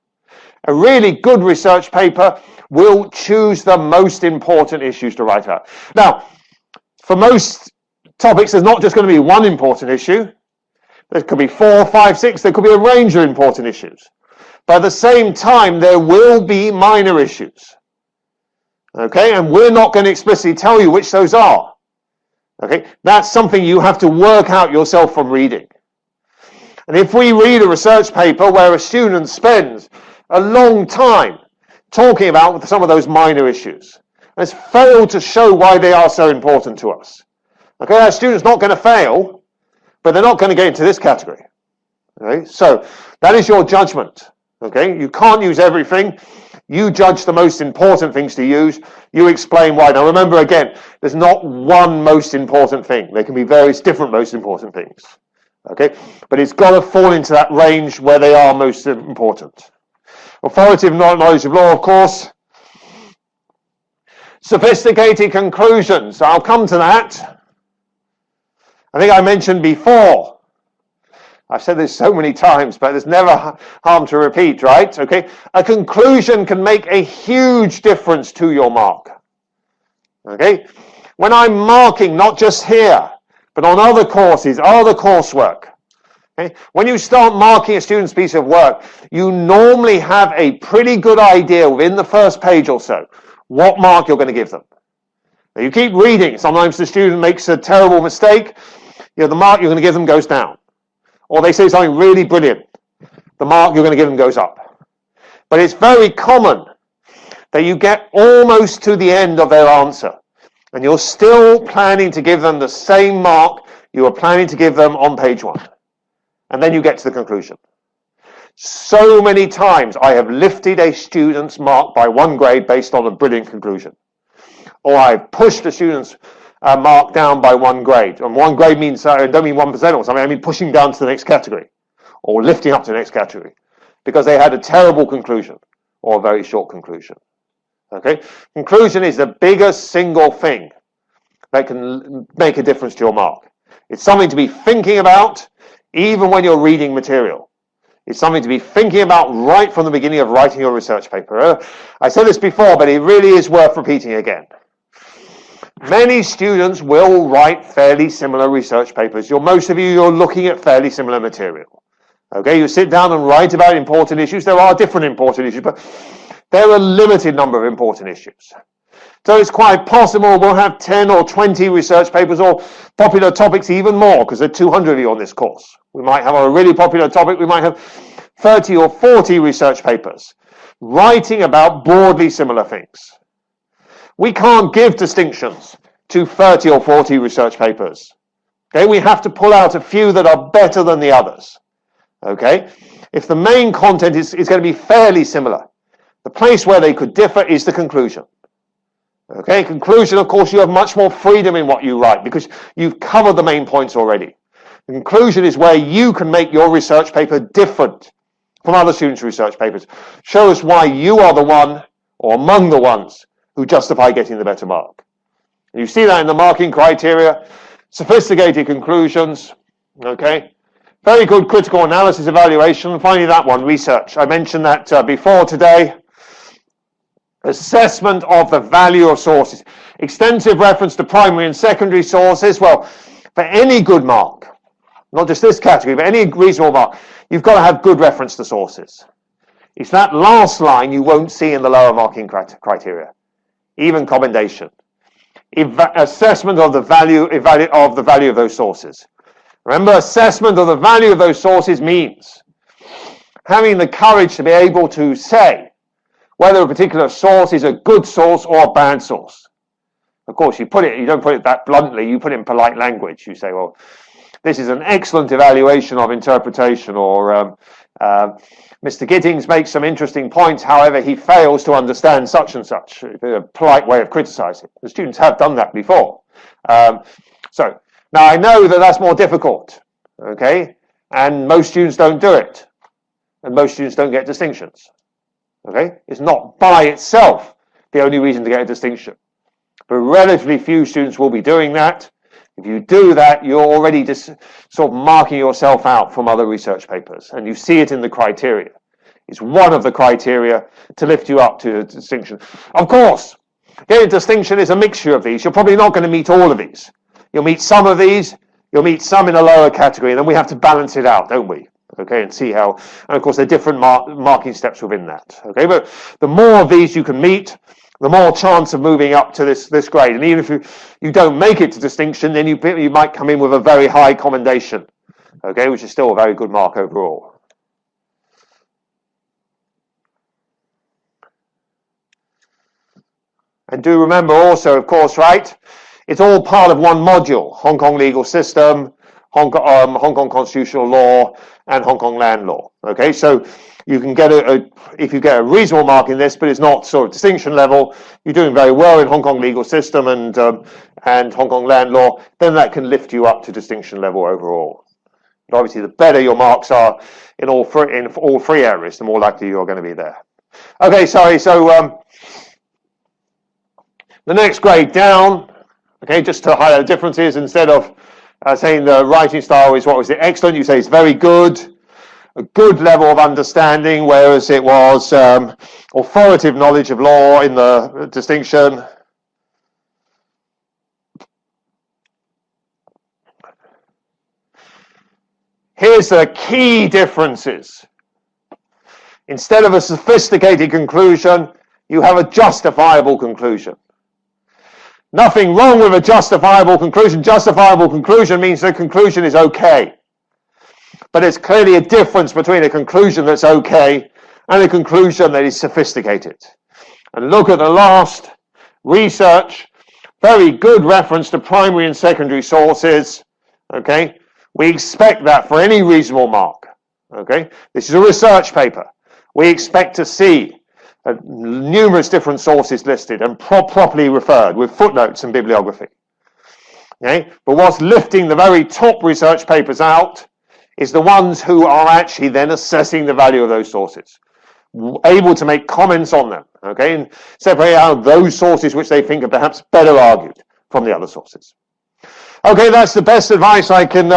A really good research paper will choose the most important issues to write about. Now, for most topics, there's not just going to be one important issue. There could be 4, 5, 6. There could be a range of important issues. But at the same time, there will be minor issues. Okay, and we're not going to explicitly tell you which those are. Okay, that's something you have to work out yourself from reading. And if we read a research paper where a student spends a long time talking about some of those minor issues, and has failed to show why they are so important to us, okay, that student's not going to fail, but they're not going to get into this category. Okay, so that is your judgment. Okay, you can't use everything. You judge the most important things to use. You explain why. Now remember again, there's not one most important thing. There can be various different most important things. Okay, but it's got to fall into that range where they are most important. Authoritative knowledge of law, of course. Sophisticated conclusions. I'll come to that. I think I mentioned before, I've said this so many times, but there's never harm to repeat, right? Okay, a conclusion can make a huge difference to your mark. Okay, when I'm marking, not just here, but on other courses, other coursework, okay, when you start marking a student's piece of work, you normally have a pretty good idea within the first page or so what mark you're going to give them. Now you keep reading. Sometimes the student makes a terrible mistake. The mark you're going to give them goes down. Or they say something really brilliant. The mark you're going to give them goes up. But it's very common that you get almost to the end of their answer, and you're still planning to give them the same mark you were planning to give them on page 1. And then you get to the conclusion. So many times I have lifted a student's mark by 1 grade based on a brilliant conclusion. Or I've pushed a student's mark down by 1 grade. And 1 grade means, I don't mean 1% or something, I mean pushing down to the next category. Or lifting up to the next category. Because they had a terrible conclusion. Or a very short conclusion. Okay? Conclusion is the biggest single thing that can make a difference to your mark. It's something to be thinking about, even when you're reading material. It's something to be thinking about right from the beginning of writing your research paper. I said this before, but it really is worth repeating again. Many students will write fairly similar research papers. Most of you, you're looking at fairly similar material. Okay, you sit down and write about important issues. There are different important issues, but there are a limited number of important issues. So it's quite possible we'll have 10 or 20 research papers, or popular topics even more, because there are 200 of you on this course. We might have a really popular topic, we might have 30 or 40 research papers writing about broadly similar things. We can't give distinctions to 30 or 40 research papers. Okay, we have to pull out a few that are better than the others. Okay, if the main content is going to be fairly similar, the place where they could differ is the conclusion. Okay, conclusion, of course, you have much more freedom in what you write because you've covered the main points already. The conclusion is where you can make your research paper different from other students' research papers. Show us why you are the one, or among the ones, who justify getting the better mark. And you see that in the marking criteria. Sophisticated conclusions, okay. Very good critical analysis evaluation. Finally, that one, research. I mentioned that before today. Assessment of the value of sources. Extensive reference to primary and secondary sources. Well, for any good mark, not just this category, but any reasonable mark, you've got to have good reference to sources. It's that last line you won't see in the lower marking criteria. Even commendation. Assessment of the value of those sources. Remember, assessment of the value of those sources means having the courage to be able to say whether a particular source is a good source or a bad source. Of course, you don't put it that bluntly, you put it in polite language. You say, well, this is an excellent evaluation of interpretation, or Mr. Gittings makes some interesting points, however, he fails to understand such and such. A polite way of criticizing. The students have done that before. So, now I know that that's more difficult, okay? And most students don't do it. And most students don't get distinctions. Okay? It's not by itself the only reason to get a distinction. But relatively few students will be doing that. If you do that, you're already just sort of marking yourself out from other research papers. And you see it in the criteria. It's one of the criteria to lift you up to a distinction. Of course, getting a distinction is a mixture of these. You're probably not going to meet all of these. You'll meet some of these. You'll meet some in a lower category. And then we have to balance it out, don't we? Okay, and see how, and of course there are different marking steps within that. Okay, but the more of these you can meet, the more chance of moving up to this grade. And even if you don't make it to distinction, then you might come in with a very high commendation, okay, which is still a very good mark overall. And do remember also, of course, right, it's all part of one module: Hong Kong legal system, Hong Kong constitutional law, and Hong Kong land law. Okay, so you can get if you get a reasonable mark in this, but it's not sort of distinction level, you're doing very well in Hong Kong legal system and Hong Kong land law, then that can lift you up to distinction level overall. But obviously, the better your marks are in all three areas, the more likely you're going to be there. Okay, sorry. So the next grade down. Okay, just to highlight the differences, instead of saying the writing style is what was it excellent, you say it's very good, a good level of understanding, whereas it was authoritative knowledge of law in the distinction. Here's the key differences. Instead of a sophisticated conclusion, you have a justifiable conclusion. Nothing wrong with a justifiable conclusion. Justifiable conclusion means the conclusion is okay. But there's clearly a difference between a conclusion that's okay and a conclusion that is sophisticated. And look at the last research. Very good reference to primary and secondary sources. Okay, we expect that for any reasonable mark. Okay, this is a research paper. We expect to see numerous different sources listed and properly referred with footnotes and bibliography. Okay? But what's lifting the very top research papers out is the ones who are actually then assessing the value of those sources, able to make comments on them, okay, and separate out those sources which they think are perhaps better argued from the other sources. Okay, that's the best advice I can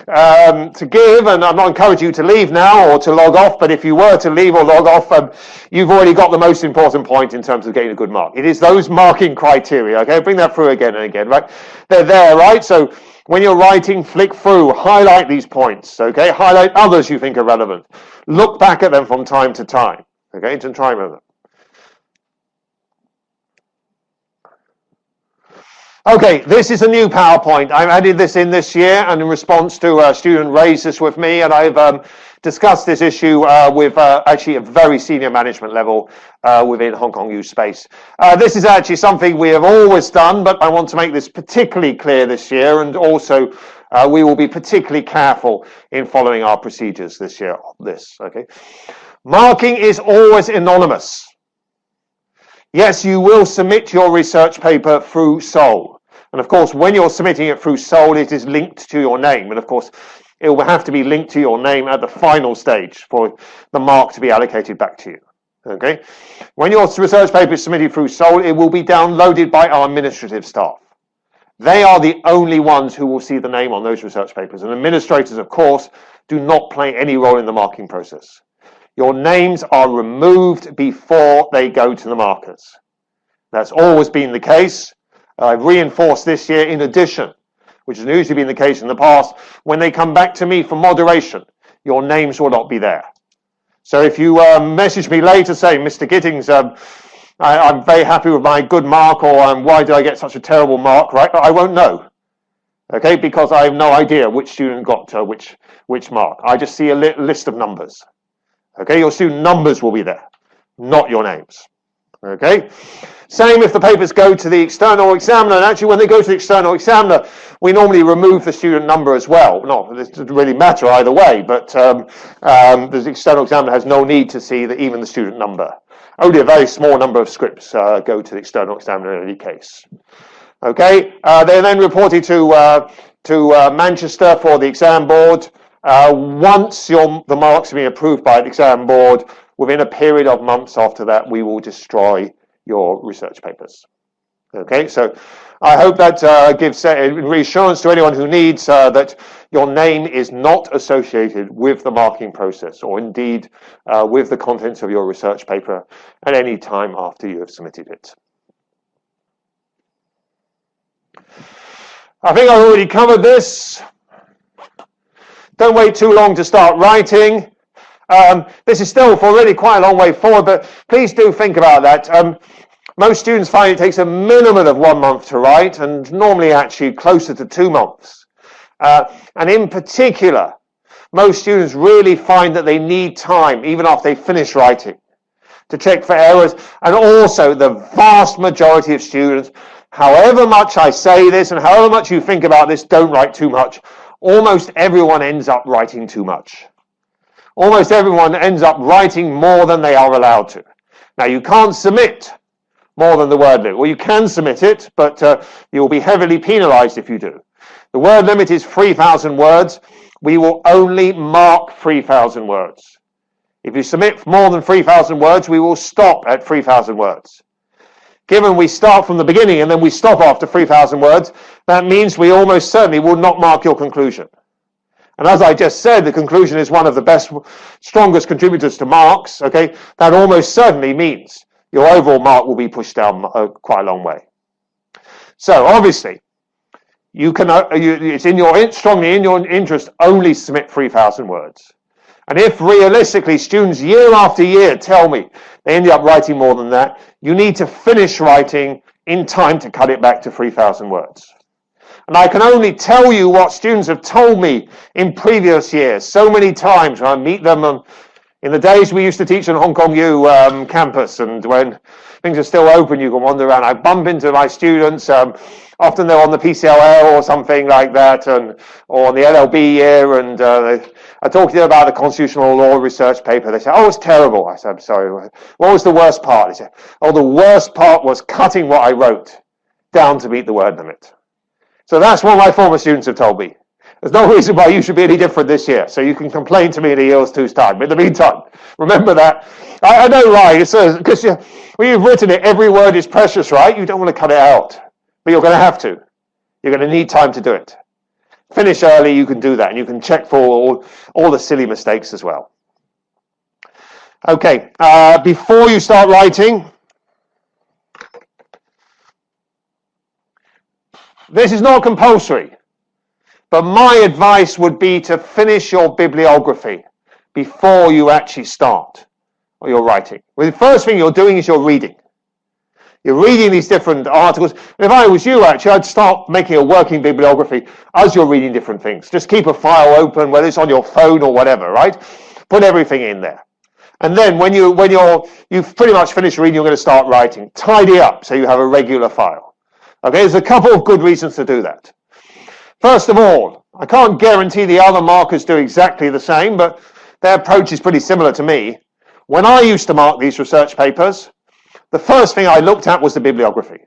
to give, and I'm not encouraging you to leave now or to log off, but if you were to leave or log off, you've already got the most important point in terms of getting a good mark. It is those marking criteria, okay? Bring that through again and again, right? They're there, right? So when you're writing, flick through, highlight these points, okay? Highlight others you think are relevant. Look back at them from time to time, okay? To try and remember them. Okay, this is a new PowerPoint. I added this in this year, and in response to a student raised this with me, and I've discussed this issue with actually a very senior management level within Hong Kong U Space. This is actually something we have always done, but I want to make this particularly clear this year, and also we will be particularly careful in following our procedures this year on this. Okay, marking is always anonymous. Yes, you will submit your research paper through SOL. And of course, when you're submitting it through SOL, it is linked to your name. And of course, it will have to be linked to your name at the final stage for the mark to be allocated back to you. Okay? When your research paper is submitted through SOL, it will be downloaded by our administrative staff. They are the only ones who will see the name on those research papers. And administrators, of course, do not play any role in the marking process. Your names are removed before they go to the markers. That's always been the case. I've reinforced this year in addition, which has usually been the case in the past. When they come back to me for moderation, your names will not be there. So if you message me later saying, Mr. Gittings, I'm very happy with my good mark, or why did I get such a terrible mark, right? I won't know. Okay, because I have no idea which student got which mark. I just see a list of numbers. Okay, your student numbers will be there, not your names. Okay, same if the papers go to the external examiner, and actually when they go to the external examiner, we normally remove the student number as well. No, it doesn't really matter either way, but the external examiner has no need to see even the student number. Only a very small number of scripts go to the external examiner in any case. Okay, they're then reported to Manchester for the exam board. Once the marks have been approved by the exam board, within a period of months after that, we will destroy your research papers. Okay, so I hope that gives reassurance to anyone who needs that your name is not associated with the marking process, or indeed with the contents of your research paper at any time after you have submitted it. I think I've already covered this. Don't wait too long to start writing. This is still already quite a long way forward, but please do think about that. Most students find it takes a minimum of 1 month to write, and normally actually closer to 2 months. And in particular, most students really find that they need time, even after they finish writing, to check for errors. And also, the vast majority of students, however much I say this and however much you think about this, don't write too much. Almost everyone ends up writing too much. Almost everyone ends up writing more than they are allowed to. Now, you can't submit more than the word limit. Well, you can submit it, but you'll be heavily penalized if you do. The word limit is 3,000 words. We will only mark 3,000 words. If you submit more than 3,000 words, we will stop at 3,000 words. Given we start from the beginning and then we stop after 3,000 words, that means we almost certainly will not mark your conclusion. And as I just said, the conclusion is one of the best, strongest contributors to marks. Okay, that almost certainly means your overall mark will be pushed down quite a long way. So obviously, you can. It's strongly in your interest only submit 3,000 words. And if realistically students year after year tell me they ended up writing more than that, you need to finish writing in time to cut it back to 3,000 words. And I can only tell you what students have told me in previous years so many times when I meet them in the days we used to teach on Hong Kong U campus, and when things are still open, you can wander around. I bump into my students. Often they're on the PCLL or something like that, or on the LLB year, and I talk to them about the constitutional law research paper. They say, "Oh, it's terrible." I said, "I'm sorry. What was the worst part?" They say, "Oh, the worst part was cutting what I wrote down to meet the word limit." So that's what my former students have told me. There's no reason why you should be any different this year. So you can complain to me in a year or two's time. But in the meantime, remember that. I know, right? It's because when you've written it, every word is precious, right? You don't want to cut it out. But you're going to have to. You're going to need time to do it. Finish early, you can do that. And you can check for all the silly mistakes as well. Okay, before you start writing, this is not compulsory. But my advice would be to finish your bibliography before you actually start your writing. Well, the first thing you're doing is you're reading. You're reading these different articles. If I was you, actually, I'd start making a working bibliography as you're reading different things. Just keep a file open, whether it's on your phone or whatever, right? Put everything in there. And then when you've pretty much finished reading, you're going to start writing. Tidy up so you have a regular file. Okay, there's a couple of good reasons to do that. First of all, I can't guarantee the other markers do exactly the same, but their approach is pretty similar to me. When I used to mark these research papers, the first thing I looked at was the bibliography.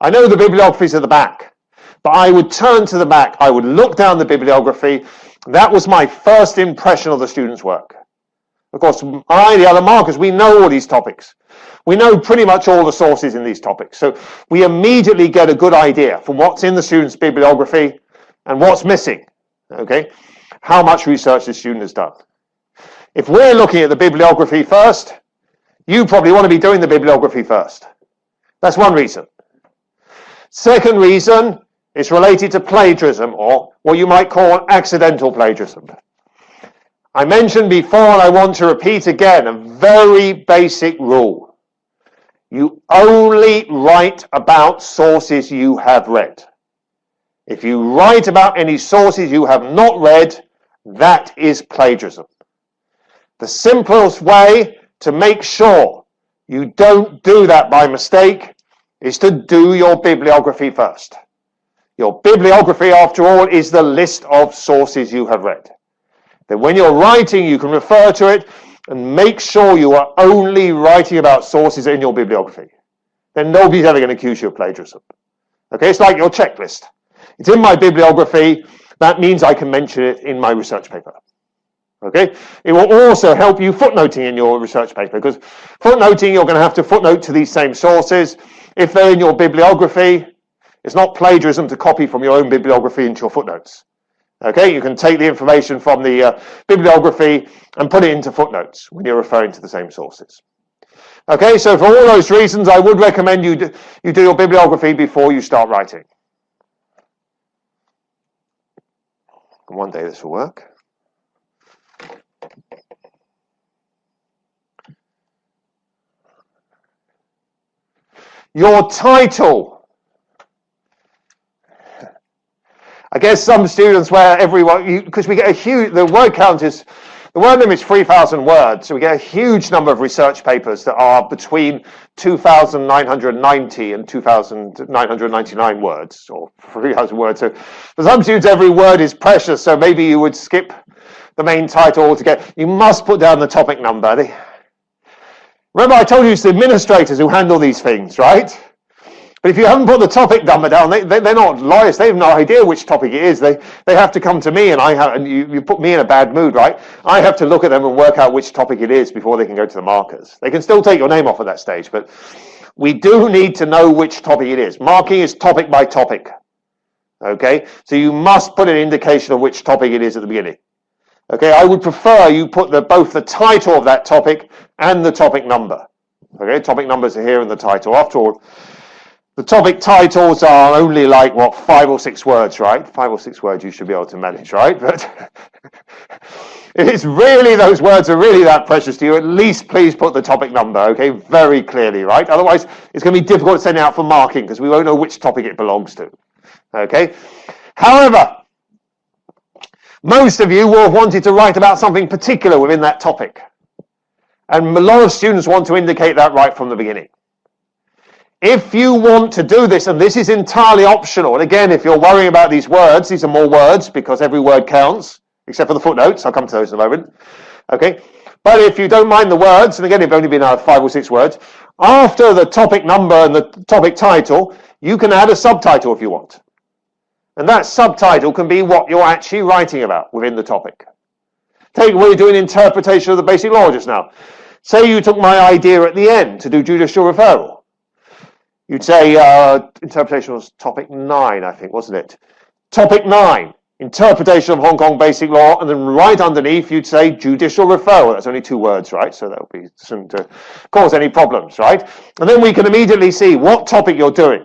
I know the bibliography's at the back, but I would turn to the back, I would look down the bibliography. That was my first impression of the student's work. Of course, the other markers, we know all these topics. We know pretty much all the sources in these topics. So we immediately get a good idea from what's in the student's bibliography and what's missing, okay? How much research the student has done. If we're looking at the bibliography first, you probably want to be doing the bibliography first. That's one reason. Second reason is related to plagiarism, or what you might call accidental plagiarism. I mentioned before, and I want to repeat again, a very basic rule. You only write about sources you have read. If you write about any sources you have not read, that is plagiarism. The simplest way to make sure you don't do that by mistake is to do your bibliography first. Your bibliography, after all, is the list of sources you have read. Then when you're writing, you can refer to it and make sure you are only writing about sources in your bibliography. Then nobody's ever going to accuse you of plagiarism. Okay, it's like your checklist. It's in my bibliography. That means I can mention it in my research paper. Okay, it will also help you footnoting in your research paper, because footnoting, you're going to have to footnote to these same sources. If they're in your bibliography, it's not plagiarism to copy from your own bibliography into your footnotes. Okay, you can take the information from the bibliography and put it into footnotes when you're referring to the same sources. Okay, so for all those reasons, I would recommend you do your bibliography before you start writing. One day this will work. Your title. I guess some students where everyone, because we get a huge, the word limit is 3,000 words, so we get a huge number of research papers that are between 2,990 and 2,999 words, or 3,000 words. So for some students, every word is precious, so maybe you would skip the main title altogether. You must put down the topic number. Remember I told you it's the administrators who handle these things, right? But if you haven't put the topic number down, they're not lawyers. They have no idea which topic it is. They have to come to me, and you put me in a bad mood, right? I have to look at them and work out which topic it is before they can go to the markers. They can still take your name off at that stage, but we do need to know which topic it is. Marking is topic by topic. Okay, so you must put an indication of which topic it is at the beginning. Okay, I would prefer you put both the title of that topic and the topic number. Okay, topic numbers are here in the title. After all, the topic titles are only like, what, 5 or 6 words, right? 5 or 6 words you should be able to manage, right? But if it's really, those words are really that precious to you, at least please put the topic number, okay, very clearly, right? Otherwise, it's going to be difficult to send out for marking because we won't know which topic it belongs to, okay? However, most of you will have wanted to write about something particular within that topic. And a lot of students want to indicate that right from the beginning. If you want to do this, and this is entirely optional, and again, if you're worrying about these words, these are more words because every word counts, except for the footnotes. I'll come to those in a moment. Okay, but if you don't mind the words, and again, if only been 5 or 6 words, after the topic number and the topic title, you can add a subtitle if you want. And that subtitle can be what you're actually writing about within the topic. Take what you're doing interpretation of the basic law just now. Say you took my idea at the end to do judicial referral. You'd say interpretation was topic 9, I think, wasn't it? Topic 9, interpretation of Hong Kong basic law, and then right underneath you'd say judicial referral. That's only 2 words, right? So that would be shouldn't cause any problems, right? And then we can immediately see what topic you're doing.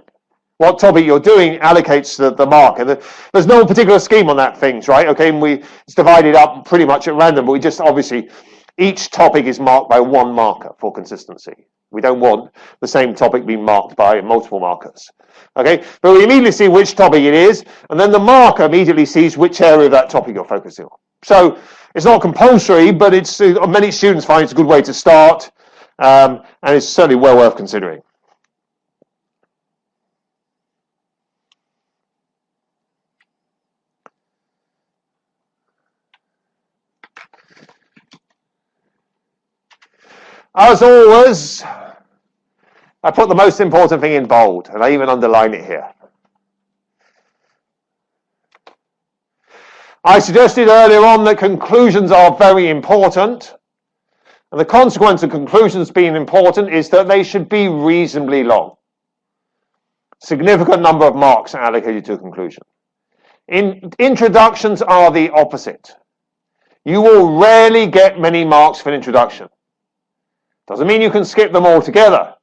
What topic you're doing allocates the mark. And there's no particular scheme on that things, right? Okay, and it's divided up pretty much at random, but we just obviously, each topic is marked by 1 marker for consistency. We don't want the same topic being marked by multiple markers. Okay, but we immediately see which topic it is, and then the marker immediately sees which area of that topic you're focusing on. So it's not compulsory, but it's many students find it's a good way to start, and it's certainly well worth considering. As always, I put the most important thing in bold, and I even underline it here. I suggested earlier on that conclusions are very important, and the consequence of conclusions being important is that they should be reasonably long. Significant number of marks are allocated to a conclusion. Introductions are the opposite. You will rarely get many marks for an introduction. Doesn't mean you can skip them altogether.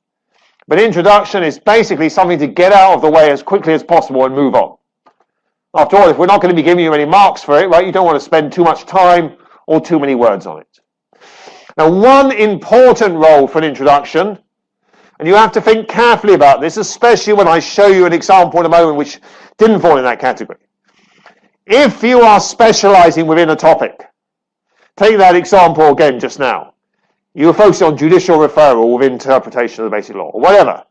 But introduction is basically something to get out of the way as quickly as possible and move on. After all, if we're not going to be giving you any marks for it, right, you don't want to spend too much time or too many words on it. Now, one important role for an introduction, and you have to think carefully about this, especially when I show you an example in a moment which didn't fall in that category. If you are specializing within a topic, take that example again just now. You're focusing on judicial referral with interpretation of the basic law, or whatever.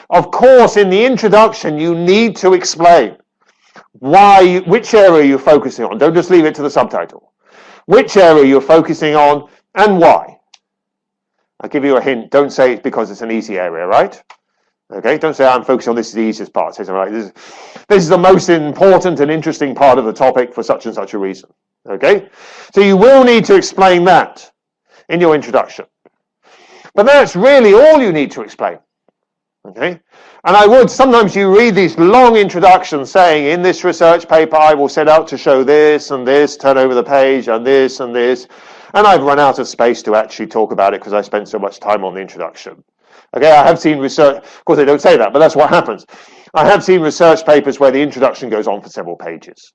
Of course, in the introduction, you need to explain which area you're focusing on. Don't just leave it to the subtitle. Which area you're focusing on and why. I'll give you a hint. Don't say it's because it's an easy area, right? Okay, don't say I'm focusing on this is the easiest part. Say something like this is the most important and interesting part of the topic for such and such a reason. Okay, so you will need to explain that in your introduction. But that's really all you need to explain. Okay? And sometimes you read these long introductions saying, in this research paper I will set out to show this and this, turn over the page, and this, and I've run out of space to actually talk about it because I spent so much time on the introduction. Okay, I have seen research, of course they don't say that, but that's what happens. I have seen research papers where the introduction goes on for several pages.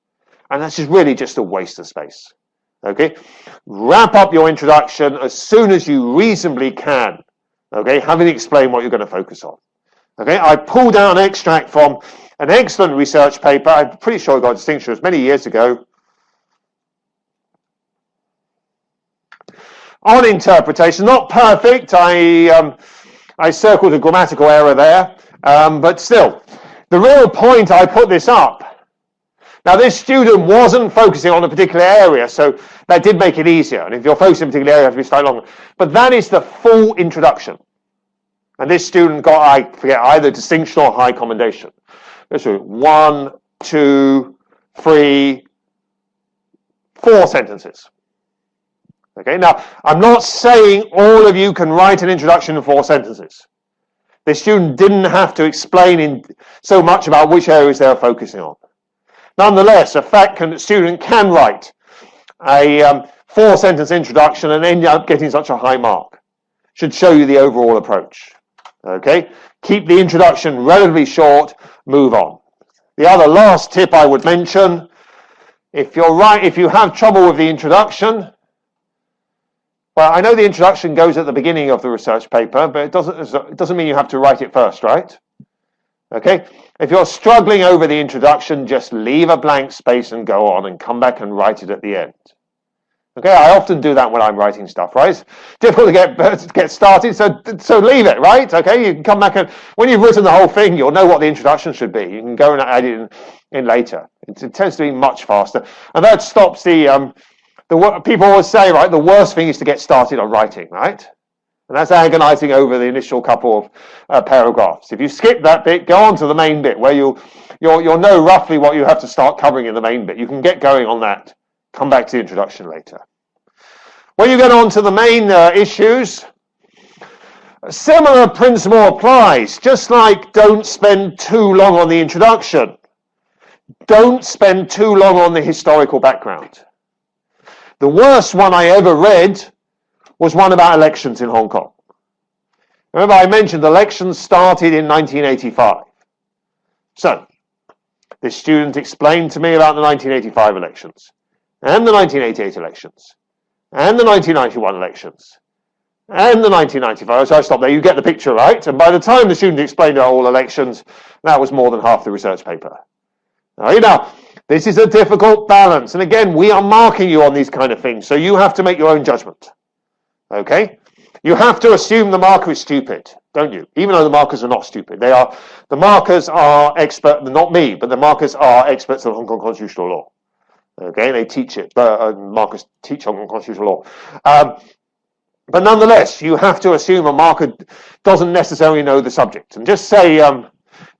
And that's really just a waste of space. Okay, wrap up your introduction as soon as you reasonably can. Okay, having explained what you're going to focus on. Okay, I pulled out an extract from an excellent research paper. I'm pretty sure it got distinction. It was many years ago. On interpretation, not perfect. I circled a grammatical error there, but still, the real point I put this up. Now, this student wasn't focusing on a particular area, so that did make it easier. And if you're focusing on a particular area, you have to be slightly longer. But that is the full introduction. And this student got, I forget, either distinction or high commendation. Let's do 1, 2, 3, 4 sentences. Okay, now, I'm not saying all of you can write an introduction in 4 sentences. The student didn't have to explain in so much about which areas they were focusing on. Nonetheless, a student can write a 4-sentence introduction and end up getting such a high mark. Should show you the overall approach. Okay, keep the introduction relatively short, move on. The other last tip I would mention, if you have trouble with the introduction, well, I know the introduction goes at the beginning of the research paper, but it doesn't mean you have to write it first, right? Okay, if you're struggling over the introduction, just leave a blank space and go on and come back and write it at the end. Okay, I often do that when I'm writing stuff, right? It's difficult to get started, so leave it, right? Okay, you can come back and when you've written the whole thing, you'll know what the introduction should be. You can go and add it in later. It tends to be much faster, and that stops the people always say, right, the worst thing is to get started on writing, right? And that's agonizing over the initial couple of paragraphs. If you skip that bit, go on to the main bit where you'll know roughly what you have to start covering in the main bit. You can get going on that. Come back to the introduction later. When you get on to the main issues, a similar principle applies. Just like don't spend too long on the introduction, don't spend too long on the historical background. The worst one I ever read was one about elections in Hong Kong. Remember, I mentioned elections started in 1985. So, this student explained to me about the 1985 elections, and the 1988 elections, and the 1991 elections, and the 1995. So I stopped there. You get the picture, right? And by the time the student explained all elections, that was more than half the research paper. Now, this is a difficult balance. And again, we are marking you on these kind of things, so you have to make your own judgment. Okay? You have to assume the marker is stupid, don't you? Even though the markers are not stupid. The markers are expert, not me, but the markers are experts of Hong Kong constitutional law. Okay, they teach it, but markers teach Hong Kong constitutional law. But nonetheless, you have to assume a marker doesn't necessarily know the subject. And just say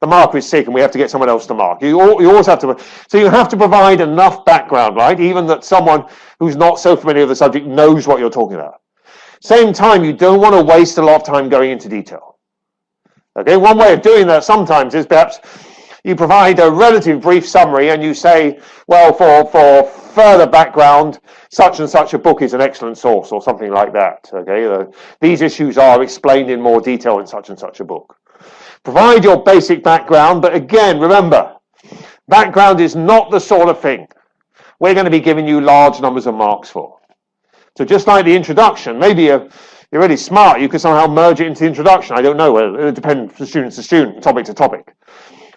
the marker is sick and we have to get someone else to mark. You always have to, so you have to provide enough background, right? Even that someone who's not so familiar with the subject knows what you're talking about. Same time, you don't want to waste a lot of time going into detail. Okay, one way of doing that sometimes is perhaps you provide a relatively brief summary and you say, well, for further background, such and such a book is an excellent source or something like that. Okay, these issues are explained in more detail in such and such a book. Provide your basic background, but again, remember, background is not the sort of thing we're going to be giving you large numbers of marks for. So just like the introduction, maybe you're really smart, you could somehow merge it into the introduction. I don't know, it depends from student to student, topic to topic.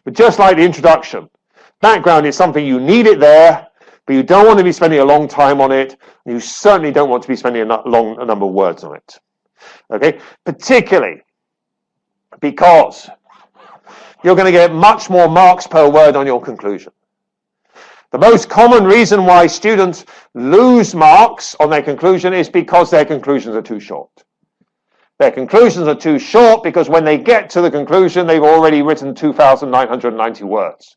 But just like the introduction, background is something you need it there, but you don't want to be spending a long time on it, and you certainly don't want to be spending a number of words on it. Okay, particularly because you're going to get much more marks per word on your conclusion. The most common reason why students lose marks on their conclusion is because their conclusions are too short. Their conclusions are too short because when they get to the conclusion, they've already written 2,990 words.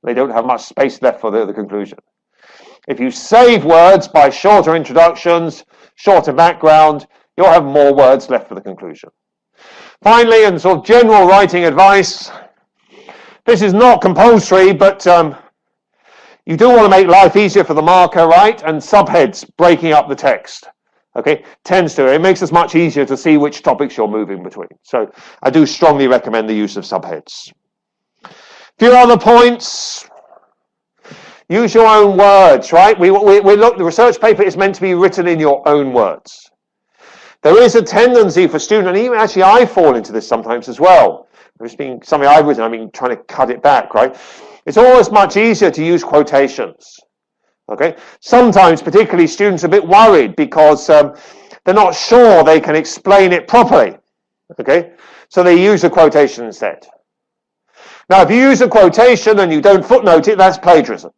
They don't have much space left for the conclusion. If you save words by shorter introductions, shorter background, you'll have more words left for the conclusion. Finally, and sort of general writing advice, this is not compulsory, but you do want to make life easier for the marker, right? And subheads breaking up the text, okay, tends to. It makes it much easier to see which topics you're moving between. So I do strongly recommend the use of subheads. A few other points. Use your own words, right? We look, the research paper is meant to be written in your own words. There is a tendency for students, and even actually I fall into this sometimes as well, It's been something I've written, I've been trying to cut it back, right? It's always much easier to use quotations. Okay? Sometimes, particularly, students are a bit worried because they're not sure they can explain it properly. Okay? So they use a quotation instead. Now, if you use a quotation and you don't footnote it, that's plagiarism.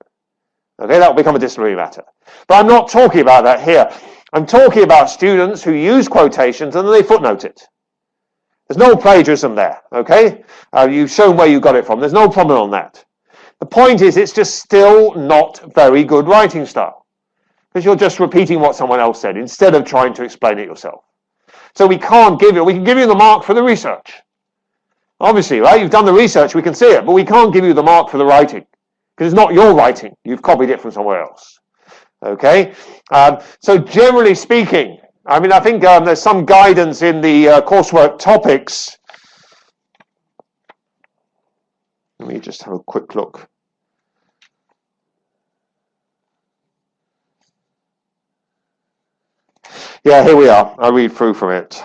Okay, that will become a disciplinary matter. But I'm not talking about that here. I'm talking about students who use quotations and then they footnote it. There's no plagiarism there, okay? You've shown where you got it from. There's no problem on that. The point is, it's just still not very good writing style, because you're just repeating what someone else said instead of trying to explain it yourself. So we can give you the mark for the research. Obviously, right? You've done the research, we can see it, but we can't give you the mark for the writing, because it's not your writing. You've copied it from somewhere else. Okay? So generally speaking, I mean, I think there's some guidance in the coursework topics. Let me just have a quick look. Yeah, here we are. I'll read through from it.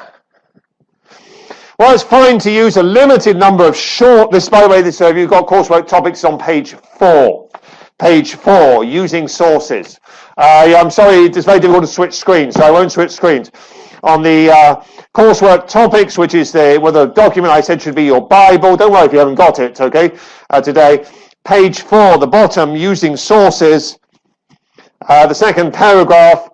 Well, it's fine to use a limited number of short, this, by the way, this you've got coursework topics on page 4. Page 4, using sources. I'm sorry, it's very difficult to switch screens, so I won't switch screens. On the coursework topics, which is the document I said should be your Bible. Don't worry if you haven't got it, okay, today. Page 4, the bottom, using sources. The second paragraph,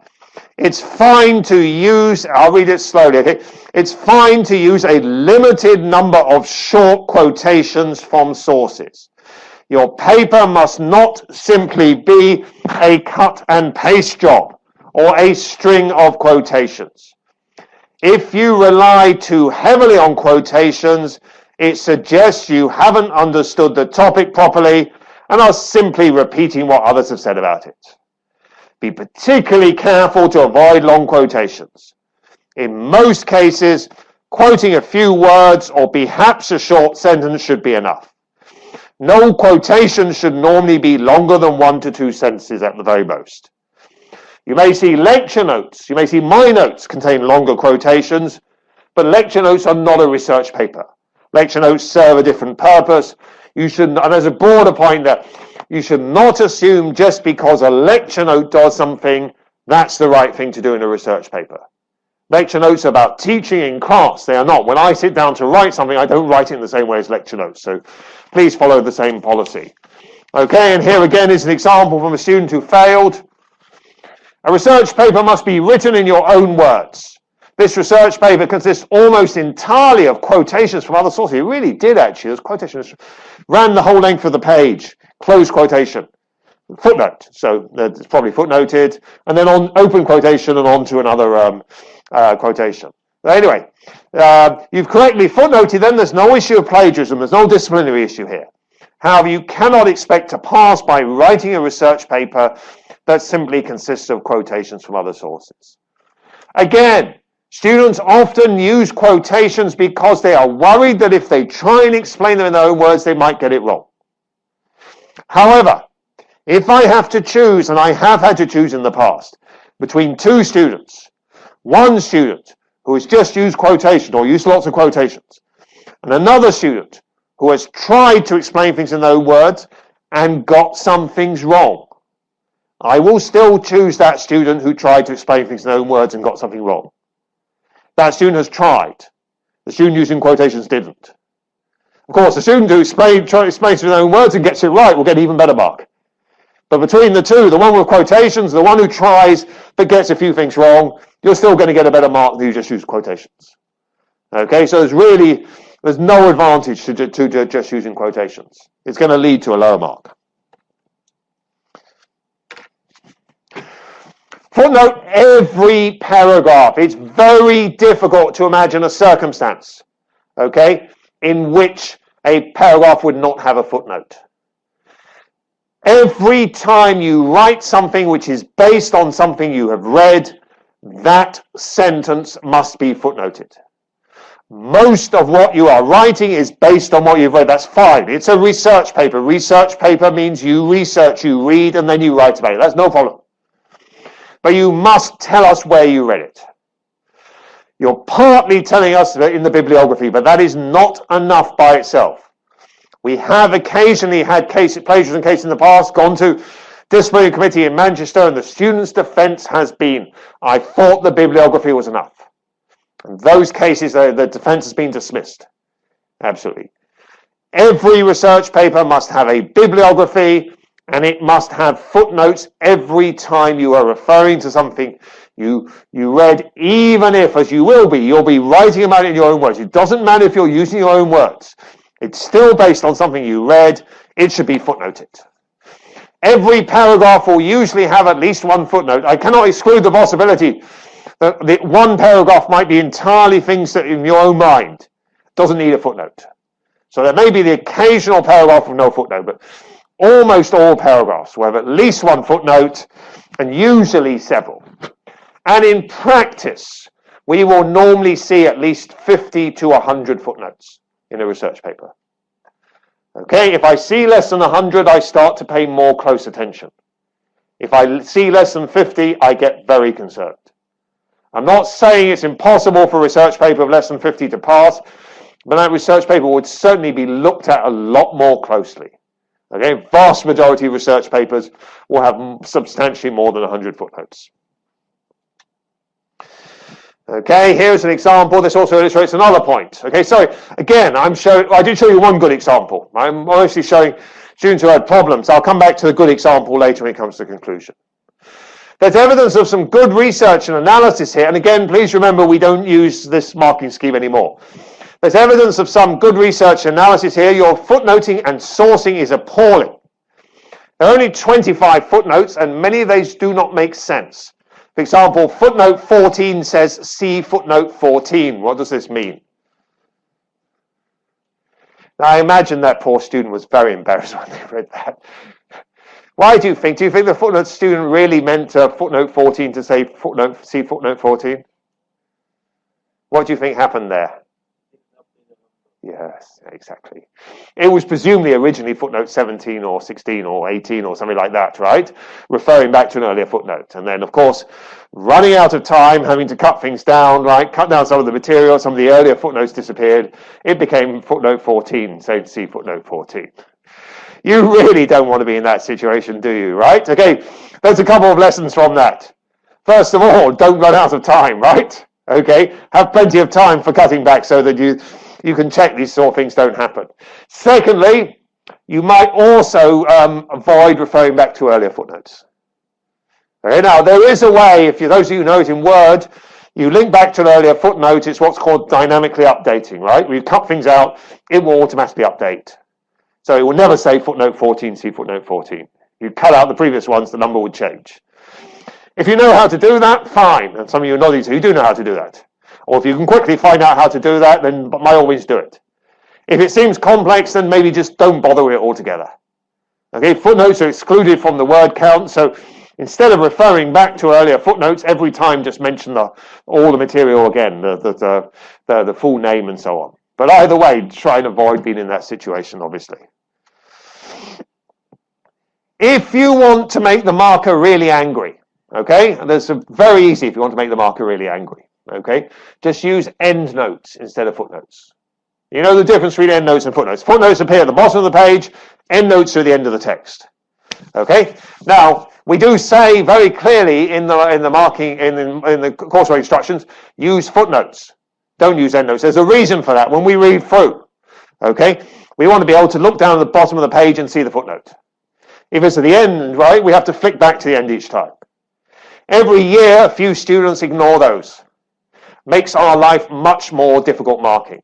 it's fine to use, I'll read it slowly, okay? It's fine to use a limited number of short quotations from sources. Your paper must not simply be a cut and paste job or a string of quotations. If you rely too heavily on quotations, it suggests you haven't understood the topic properly and are simply repeating what others have said about it. Be particularly careful to avoid long quotations. In most cases, quoting a few words or perhaps a short sentence should be enough. No quotation should normally be longer than 1 to 2 sentences at the very most. You may see lecture notes, you may see my notes contain longer quotations, but lecture notes are not a research paper. Lecture notes serve a different purpose. You should, and there's a broader point there, you should not assume just because a lecture note does something, that's the right thing to do in a research paper. Lecture notes are about teaching in class. They are not. When I sit down to write something, I don't write it in the same way as lecture notes. So please follow the same policy. Okay, and here again is an example from a student who failed. A research paper must be written in your own words. This research paper consists almost entirely of quotations from other sources. It really did, actually. Those quotations ran the whole length of the page. Close quotation. Footnote. So it's probably footnoted. And then on open quotation and on to another quotation. But anyway, you've correctly footnoted them. There's no issue of plagiarism. There's no disciplinary issue here. However, you cannot expect to pass by writing a research paper that simply consists of quotations from other sources. Again, students often use quotations because they are worried that if they try and explain them in their own words, they might get it wrong. However, if I have to choose, and I have had to choose in the past, between two students, one student who has just used quotations or used lots of quotations, and another student who has tried to explain things in their own words and got some things wrong, I will still choose that student who tried to explain things in their own words and got something wrong. That student has tried. The student using quotations didn't. Of course, the student who explains it in their own words and gets it right will get an even better mark. But between the two, the one with quotations, the one who tries but gets a few things wrong, you're still going to get a better mark than you just use quotations. Okay, so there's no advantage to just using quotations. It's going to lead to a lower mark. Footnote every paragraph. It's very difficult to imagine a circumstance, okay, in which a paragraph would not have a footnote. Every time you write something which is based on something you have read, that sentence must be footnoted. Most of what you are writing is based on what you've read. That's fine. It's a research paper. Research paper means you research, you read, and then you write about it. That's no problem. But you must tell us where you read it. You're partly telling us that in the bibliography, but that is not enough by itself. We have occasionally had plagiarism cases in the past, gone to disciplinary committee in Manchester, and the student's defence has been, I thought the bibliography was enough. In those cases, the defence has been dismissed. Absolutely. Every research paper must have a bibliography, and it must have footnotes every time you are referring to something you read, even if, as you will be, you'll be writing about it in your own words. It doesn't matter if you're using your own words. It's still based on something you read. It should be footnoted. Every paragraph will usually have at least one footnote. I cannot exclude the possibility that one paragraph might be entirely things that in your own mind doesn't need a footnote. So there may be the occasional paragraph with no footnote, but almost all paragraphs will have at least one footnote, and usually several. And in practice, we will normally see at least 50 to 100 footnotes in a research paper. Okay, if I see less than 100, I start to pay more close attention. If I see less than 50, I get very concerned. I'm not saying it's impossible for a research paper of less than 50 to pass, but that research paper would certainly be looked at a lot more closely. Okay, vast majority of research papers will have substantially more than 100 footnotes. Okay, here's an example. This also illustrates another point. Okay, so again, I did show you one good example. I'm obviously showing students who had problems. I'll come back to the good example later when it comes to conclusion. There's evidence of some good research and analysis here. And again, please remember, we don't use this marking scheme anymore. There's evidence of some good research and analysis here. Your footnoting and sourcing is appalling. There are only 25 footnotes, and many of these do not make sense. For example, footnote 14 says, see footnote 14. What does this mean? Now, I imagine that poor student was very embarrassed when they read that. Why do you think? Do you think the footnote student really meant footnote 14 to say see footnote 14? What do you think happened there? Yes, exactly. It was presumably originally footnote 17 or 16 or 18 or something like that, right? Referring back to an earlier footnote. And then, of course, running out of time, having to cut things down, right? Cut down some of the material, some of the earlier footnotes disappeared. It became footnote 14, saying see footnote 14. You really don't want to be in that situation, do you, right? Okay, there's a couple of lessons from that. First of all, don't run out of time, right? Okay, have plenty of time for cutting back so that you can check these sort of things don't happen. Secondly, you might also avoid referring back to earlier footnotes. Okay, now, there is a way, if those of you who know it in Word, you link back to an earlier footnote. It's what's called dynamically updating, right? When you cut things out, it will automatically update. So it will never say footnote 14, see footnote 14. You cut out the previous ones, the number would change. If you know how to do that, fine. And some of you are nodding, so you do know how to do that. Or if you can quickly find out how to do that, then by all means do it. If it seems complex, then maybe just don't bother with it altogether. Okay, footnotes are excluded from the word count, so instead of referring back to earlier footnotes, every time just mention all the material again, the full name and so on. But either way, try and avoid being in that situation, obviously. If you want to make the marker really angry, okay, and there's very easy if you want to make the marker really angry. Okay, just use endnotes instead of footnotes. You know the difference between endnotes and footnotes. Footnotes appear at the bottom of the page. Endnotes are at the end of the text. Okay. Now we do say very clearly in the marking in the courseware instructions, use footnotes. Don't use endnotes. There's a reason for that. When we read through, okay, we want to be able to look down at the bottom of the page and see the footnote. If it's at the end, right, we have to flick back to the end each time. Every year, a few students ignore those. Makes our life much more difficult marking.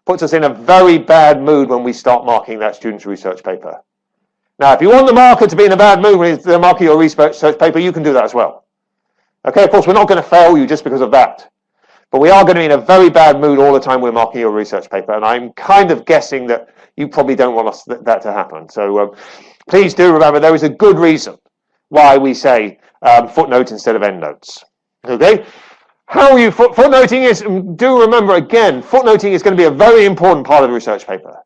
Puts us in a very bad mood when we start marking that student's research paper. Now, if you want the marker to be in a bad mood when they're marking your research paper, you can do that as well. Okay, of course, we're not going to fail you just because of that. But we are going to be in a very bad mood all the time we're marking your research paper. And I'm kind of guessing that you probably don't want that to happen. So please do remember there is a good reason why we say footnote instead of endnotes. Okay? How you footnoting is, do remember again, footnoting is going to be a very important part of the research paper.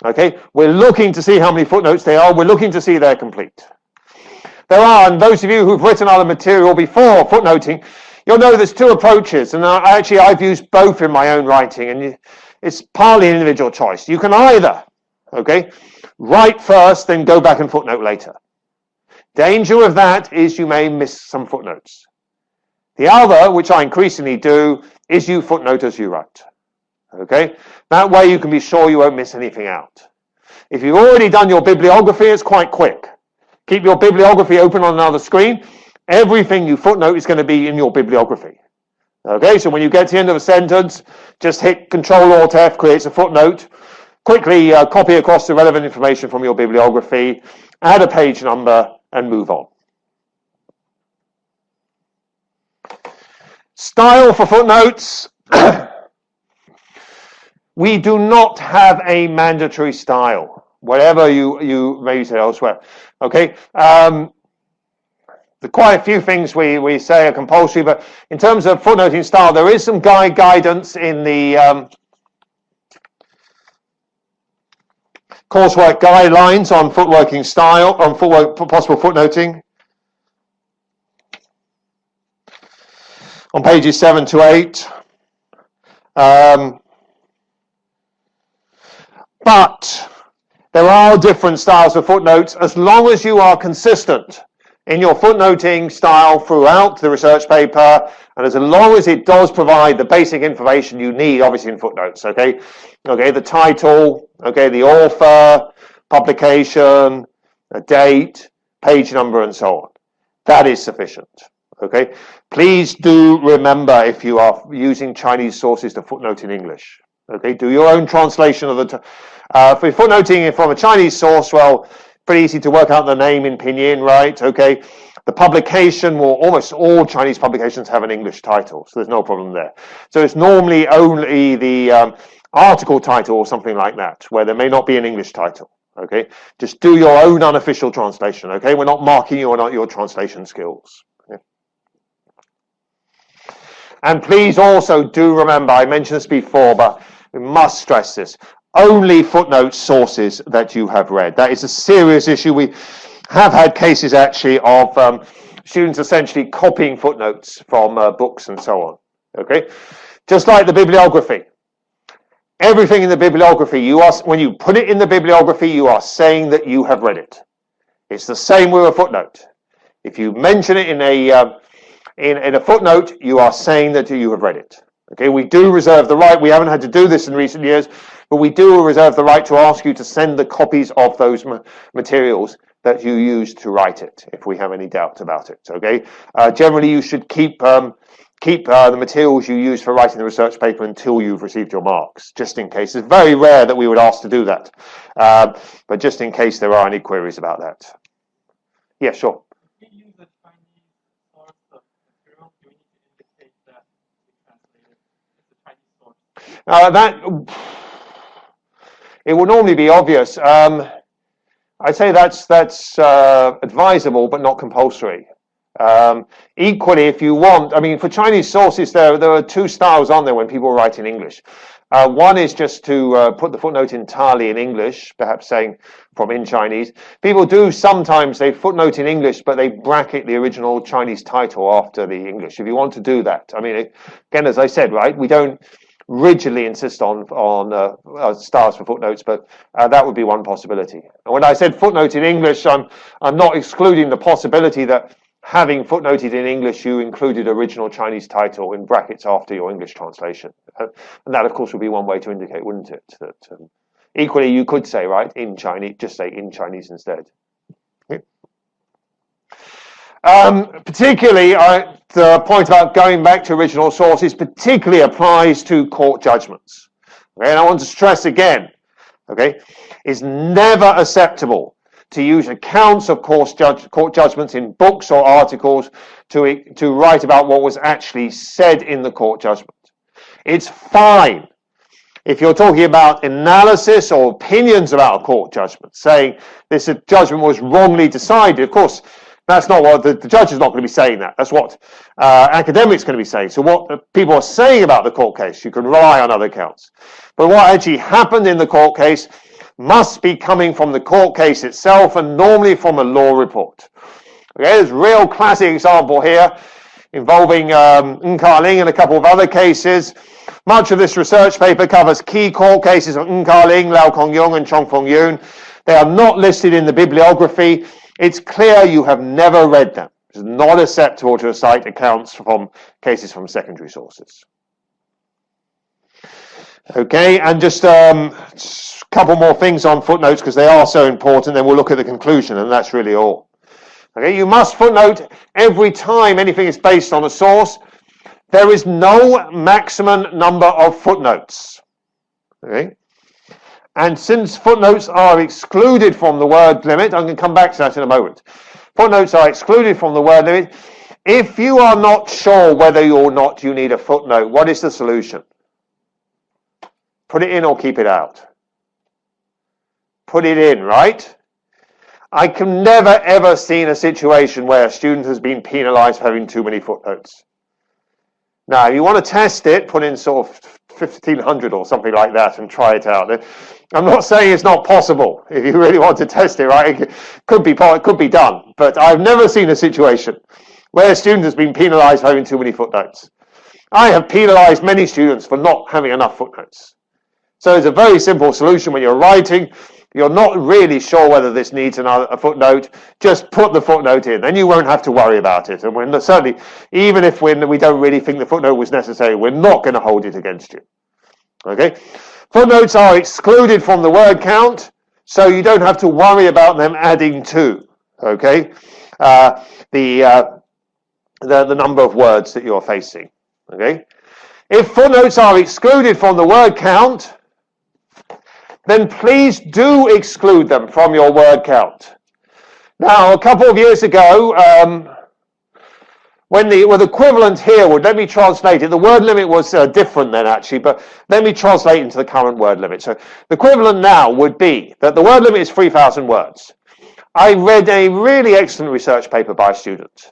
Okay, we're looking to see how many footnotes they are. We're looking to see they're complete. There are, and those of you who've written other material before footnoting, you'll know there's two approaches, and actually I've used both in my own writing, and it's partly an individual choice. You can either, okay, write first, then go back and footnote later. Danger of that is you may miss some footnotes. The other, which I increasingly do, is you footnote as you write. Okay? That way you can be sure you won't miss anything out. If you've already done your bibliography, it's quite quick. Keep your bibliography open on another screen. Everything you footnote is going to be in your bibliography. Okay, so when you get to the end of a sentence, just hit Control-Alt-F, creates a footnote. Quickly copy across the relevant information from your bibliography, add a page number, and move on. Style for footnotes. We do not have a mandatory style, whatever you may say elsewhere. Okay, there are quite a few things we say are compulsory, but in terms of footnoting style, there is some guidance in the coursework guidelines on footworking style, on possible footnoting, on pages 7 to 8. But there are different styles of footnotes as long as you are consistent in your footnoting style throughout the research paper, and as long as it does provide the basic information you need, obviously in footnotes, okay? Okay, the title, okay, the author, publication, a date, page number, and so on. That is sufficient, okay? Please do remember, if you are using Chinese sources, to footnote in English. Okay, do your own translation of the... for footnoting from a Chinese source, well, pretty easy to work out the name in pinyin, right? Okay, the publication, well, almost all Chinese publications have an English title, so there's no problem there. So it's normally only the article title or something like that, where there may not be an English title. Okay, just do your own unofficial translation. Okay, we're not marking you on your translation skills. Okay? And please also do remember, I mentioned this before, but we must stress this. Only footnote sources that you have read. That is a serious issue. We have had cases actually of students essentially copying footnotes from books and so on. Okay, just like the bibliography. Everything in the bibliography, when you put it in the bibliography, you are saying that you have read it. It's the same with a footnote. If you mention it in a footnote, you are saying that you have read it. Okay, we do reserve the right. We haven't had to do this in recent years, but we do reserve the right to ask you to send the copies of those materials that you used to write it, if we have any doubt about it. Okay, generally you should keep the materials you use for writing the research paper until you've received your marks, just in case. It's very rare that we would ask to do that, but just in case there are any queries about that. Yeah, sure. It will normally be obvious. I'd say that's advisable, but not compulsory. Equally, if you want, I mean, for Chinese sources, there are two styles on there when people write in English. One is just to put the footnote entirely in English, perhaps saying from in Chinese. People do sometimes, they footnote in English, but they bracket the original Chinese title after the English. If you want to do that, I mean, again, as I said, right, we don't rigidly insist on styles for footnotes, but that would be one possibility. And when I said footnote in English, I'm not excluding the possibility that having footnoted in English, you included original Chinese title in brackets after your English translation. And that, of course, would be one way to indicate, wouldn't it? That equally, you could say, right, in Chinese, just say in Chinese instead. Okay. Particularly, the point about going back to original sources particularly applies to court judgments. Okay, and I want to stress again, okay, it's never acceptable to use accounts of court judgments in books or articles to write about what was actually said in the court judgment. It's fine if you're talking about analysis or opinions about a court judgment, saying this judgment was wrongly decided. Of course, that's not what the judge is not going to be saying that. That's what academics are going to be saying. So what people are saying about the court case, you can rely on other accounts. But what actually happened in the court case must be coming from the court case itself and normally from a law report. Okay, there's a real classic example here. involving Nkaling and a couple of other cases. Much of this research paper covers key court cases of Nkaling, Lau Kongyong, and Chong Fong Yoon. They are not listed in the bibliography. It's clear you have never read them. It's not acceptable to cite accounts from cases from secondary sources. Okay, and just a couple more things on footnotes because they are so important, then we'll look at the conclusion, and that's really all. Okay, you must footnote every time anything is based on a source. There is no maximum number of footnotes. Okay? And since footnotes are excluded from the word limit, I'm going to come back to that in a moment. Footnotes are excluded from the word limit. If you are not sure whether or not you need a footnote, what is the solution? Put it in or keep it out. Put it in, right? I can never ever seen a situation where a student has been penalized for having too many footnotes. Now, if you want to test it, put in sort of 1,500 or something like that and try it out. I'm not saying it's not possible. If you really want to test it, right, it could be done. But I've never seen a situation where a student has been penalized for having too many footnotes. I have penalized many students for not having enough footnotes. So it's a very simple solution when you're writing. You're not really sure whether this needs a footnote, just put the footnote in, then you won't have to worry about it. And we're certainly, even if we don't really think the footnote was necessary, we're not going to hold it against you. Okay? Footnotes are excluded from the word count, so you don't have to worry about them adding to, okay, the number of words that you're facing. Okay? If footnotes are excluded from the word count, then please do exclude them from your word count. Now, a couple of years ago, when the equivalent here would, let me translate it, the word limit was different then actually, but let me translate into the current word limit. So the equivalent now would be that the word limit is 3,000 words. I read a really excellent research paper by a student,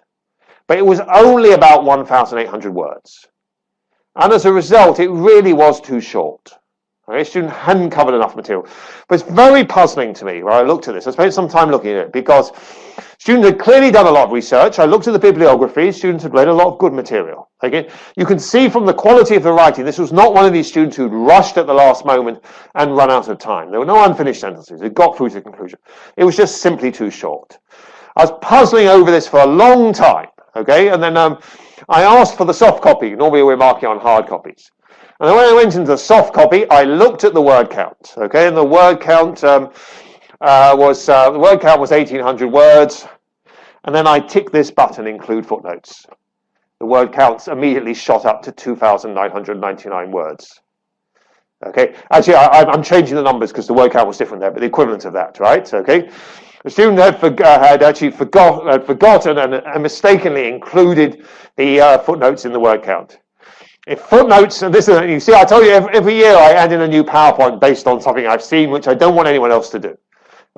but it was only about 1,800 words. And as a result, it really was too short. Okay, student hadn't covered enough material. But it's very puzzling to me when I looked at this. I spent some time looking at it because students had clearly done a lot of research. I looked at the bibliography. Students had read a lot of good material. Okay? You can see from the quality of the writing, this was not one of these students who'd rushed at the last moment and run out of time. There were no unfinished sentences. It got through to the conclusion. It was just simply too short. I was puzzling over this for a long time. Okay? And then I asked for the soft copy. Normally we're marking on hard copies. And then when I went into the soft copy, I looked at the word count. Okay, and the word count was 1,800 words. And then I ticked this button, include footnotes. The word counts immediately shot up to 2,999 words. Okay, actually I'm changing the numbers because the word count was different there, but the equivalent of that, right? Okay, the student had actually forgotten and mistakenly included the footnotes in the word count. If footnotes, and this is, you see, I told you every year I add in a new PowerPoint based on something I've seen, which I don't want anyone else to do.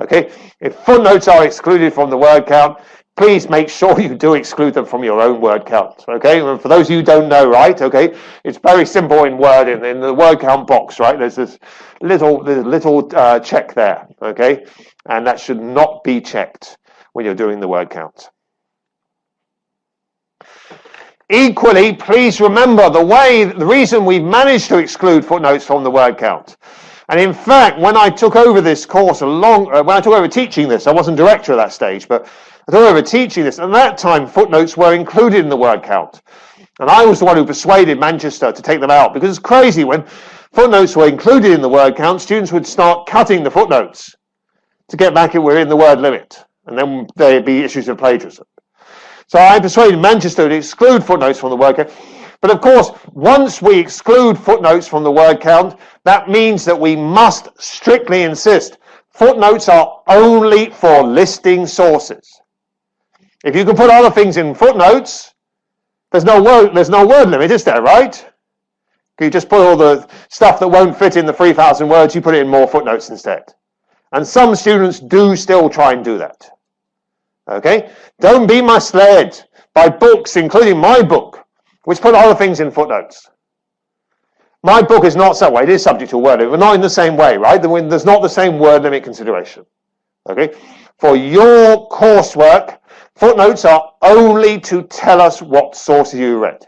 Okay? If footnotes are excluded from the word count, please make sure you do exclude them from your own word count. Okay? And for those of you who don't know, right? Okay? It's very simple in Word, in the word count box, right? There's this little check there. Okay? And that should not be checked when you're doing the word count. Equally, please remember the reason we've managed to exclude footnotes from the word count. And in fact, when I took over this course when I took over teaching this, I wasn't director at that stage, but I took over teaching this, and at that time footnotes were included in the word count. And I was the one who persuaded Manchester to take them out, because it's crazy when footnotes were included in the word count, students would start cutting the footnotes to get back if we're in the word limit, and then there'd be issues of plagiarism. So I persuaded Manchester to exclude footnotes from the word count. But of course, once we exclude footnotes from the word count, that means that we must strictly insist footnotes are only for listing sources. If you can put other things in footnotes, there's no word limit, is there, right? You just put all the stuff that won't fit in the 3,000 words, you put it in more footnotes instead. And some students do still try and do that. Okay? Don't be misled by books, including my book, which put other things in footnotes. My book is not that way. It is subject to a word limit, but not in the same way, right? There's not the same word limit consideration. Okay? For your coursework, Footnotes are only to tell us what sources you read.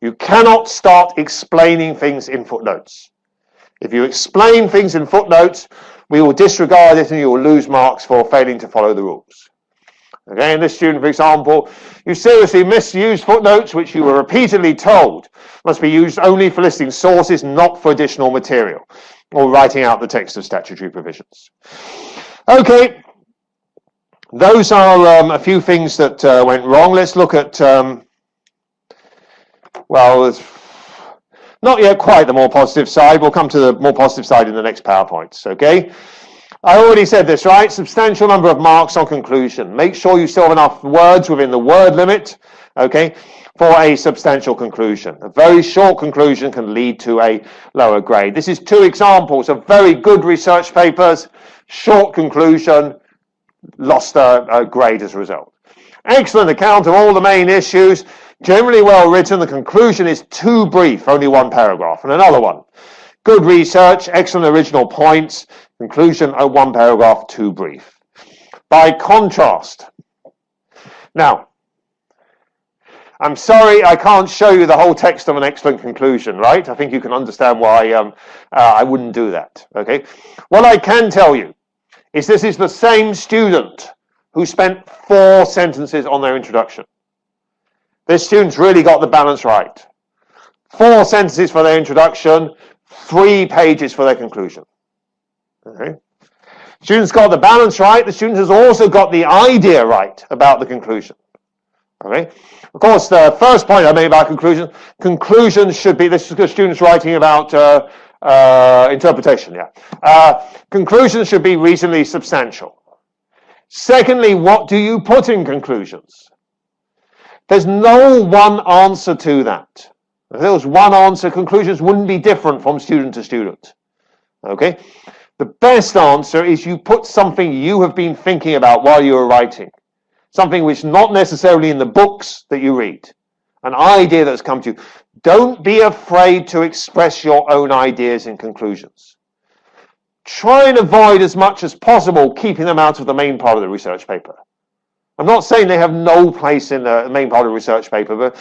You cannot start explaining things in footnotes. If you explain things in footnotes, we will disregard it and you will lose marks for failing to follow the rules. Okay, in this student, for example, you seriously misused footnotes which you were repeatedly told must be used only for listing sources, not for additional material, or writing out the text of statutory provisions. Okay, those are a few things that went wrong. Let's look at, well, it's not yet quite the more positive side. We'll come to the more positive side in the next PowerPoints, okay? I already said this, right? Substantial number of marks on conclusion. Make sure you still have enough words within the word limit, okay, for a substantial conclusion. A very short conclusion can lead to a lower grade. This is two examples of very good research papers. Short conclusion, lost a grade as a result. Excellent account of all the main issues. Generally well written. The conclusion is too brief, only one paragraph. And another one. Good research, excellent original points. Conclusion, one paragraph, too brief. By contrast, now, I'm sorry I can't show you the whole text of an excellent conclusion, right? I think you can understand why I wouldn't do that, okay? What I can tell you is this is the same student who spent 4 sentences on their introduction. This student's really got the balance right. 4 sentences for their introduction, 3 pages for their conclusion. Okay. Student's got the balance right. The student has also got the idea right about the conclusion. Okay. Of course, the first point I made about conclusion should be, this is the student's writing about interpretation, yeah. Conclusions should be reasonably substantial. Secondly, what do you put in conclusions? There's no one answer to that. If there was one answer, conclusions wouldn't be different from student to student. Okay? The best answer is you put something you have been thinking about while you were writing. Something which is not necessarily in the books that you read. An idea that's come to you. Don't be afraid to express your own ideas in conclusions. Try and avoid as much as possible keeping them out of the main part of the research paper. I'm not saying they have no place in the main part of the research paper, but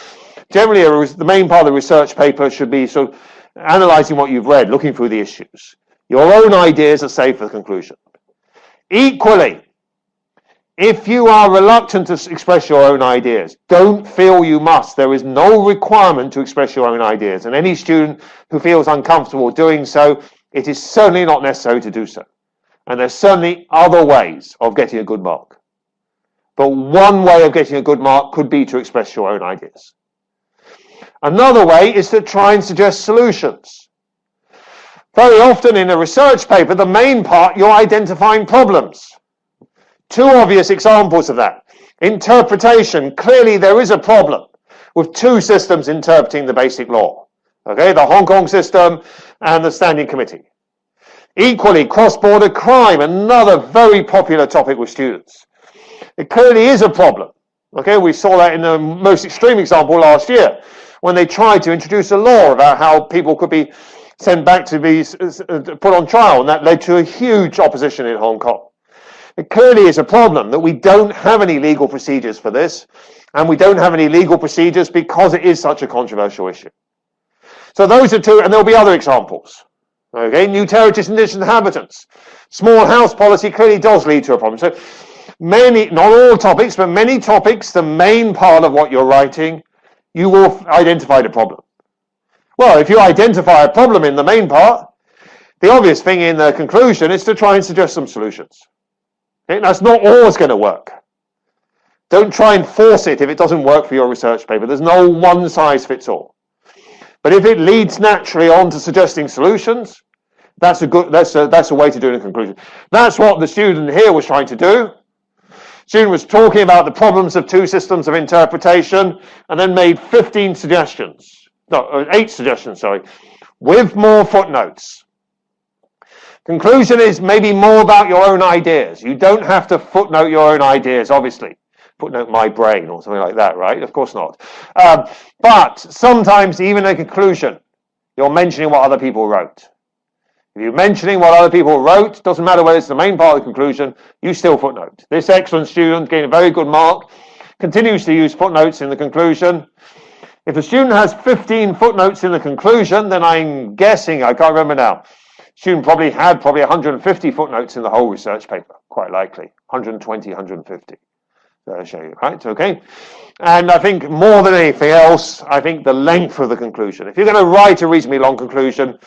generally the main part of the research paper should be sort of analysing what you've read, looking through the issues. Your own ideas are safe for the conclusion. Equally, if you are reluctant to express your own ideas, don't feel you must. There is no requirement to express your own ideas. And any student who feels uncomfortable doing so, it is certainly not necessary to do so. And there's certainly other ways of getting a good mark. But one way of getting a good mark could be to express your own ideas. Another way is to try and suggest solutions. Very often in a research paper, the main part, you're identifying problems. 2 obvious examples of that. Interpretation. Clearly there is a problem with 2 systems interpreting the basic law. Okay, the Hong Kong system and the Standing Committee. Equally, cross-border crime, another very popular topic with students. It clearly is a problem. Okay, we saw that in the most extreme example last year, when they tried to introduce a law about how people could be sent back to be put on trial, and that led to a huge opposition in Hong Kong. It clearly is a problem that we don't have any legal procedures for this, and we don't have any legal procedures because it is such a controversial issue. So those are 2, and there'll be other examples. Okay, new territories and inhabitants. Small house policy clearly does lead to a problem. So many, not all topics, but many topics, the main part of what you're writing, you will identify the problem. Well, if you identify a problem in the main part, the obvious thing in the conclusion is to try and suggest some solutions. Okay? That's not always going to work. Don't try and force it if it doesn't work for your research paper. There's no one size fits all. But if it leads naturally on to suggesting solutions, that's a way to do it in conclusion. That's what the student here was trying to do. The student was talking about the problems of 2 systems of interpretation and then made 15 suggestions. No, 8 suggestions, sorry, with more footnotes. Conclusion is maybe more about your own ideas. You don't have to footnote your own ideas, obviously. Footnote my brain or something like that, right? Of course not. But sometimes, even in conclusion, you're mentioning what other people wrote. If you're mentioning what other people wrote, doesn't matter whether it's the main part of the conclusion, you still footnote. This excellent student gained a very good mark. continues to use footnotes in the conclusion. If a student has 15 footnotes in the conclusion, then I'm guessing, I can't remember now, student probably had 150 footnotes in the whole research paper, quite likely, 120, 150. I'll show you, right? Okay. And I think more than anything else, I think the length of the conclusion. If you're going to write a reasonably long conclusion,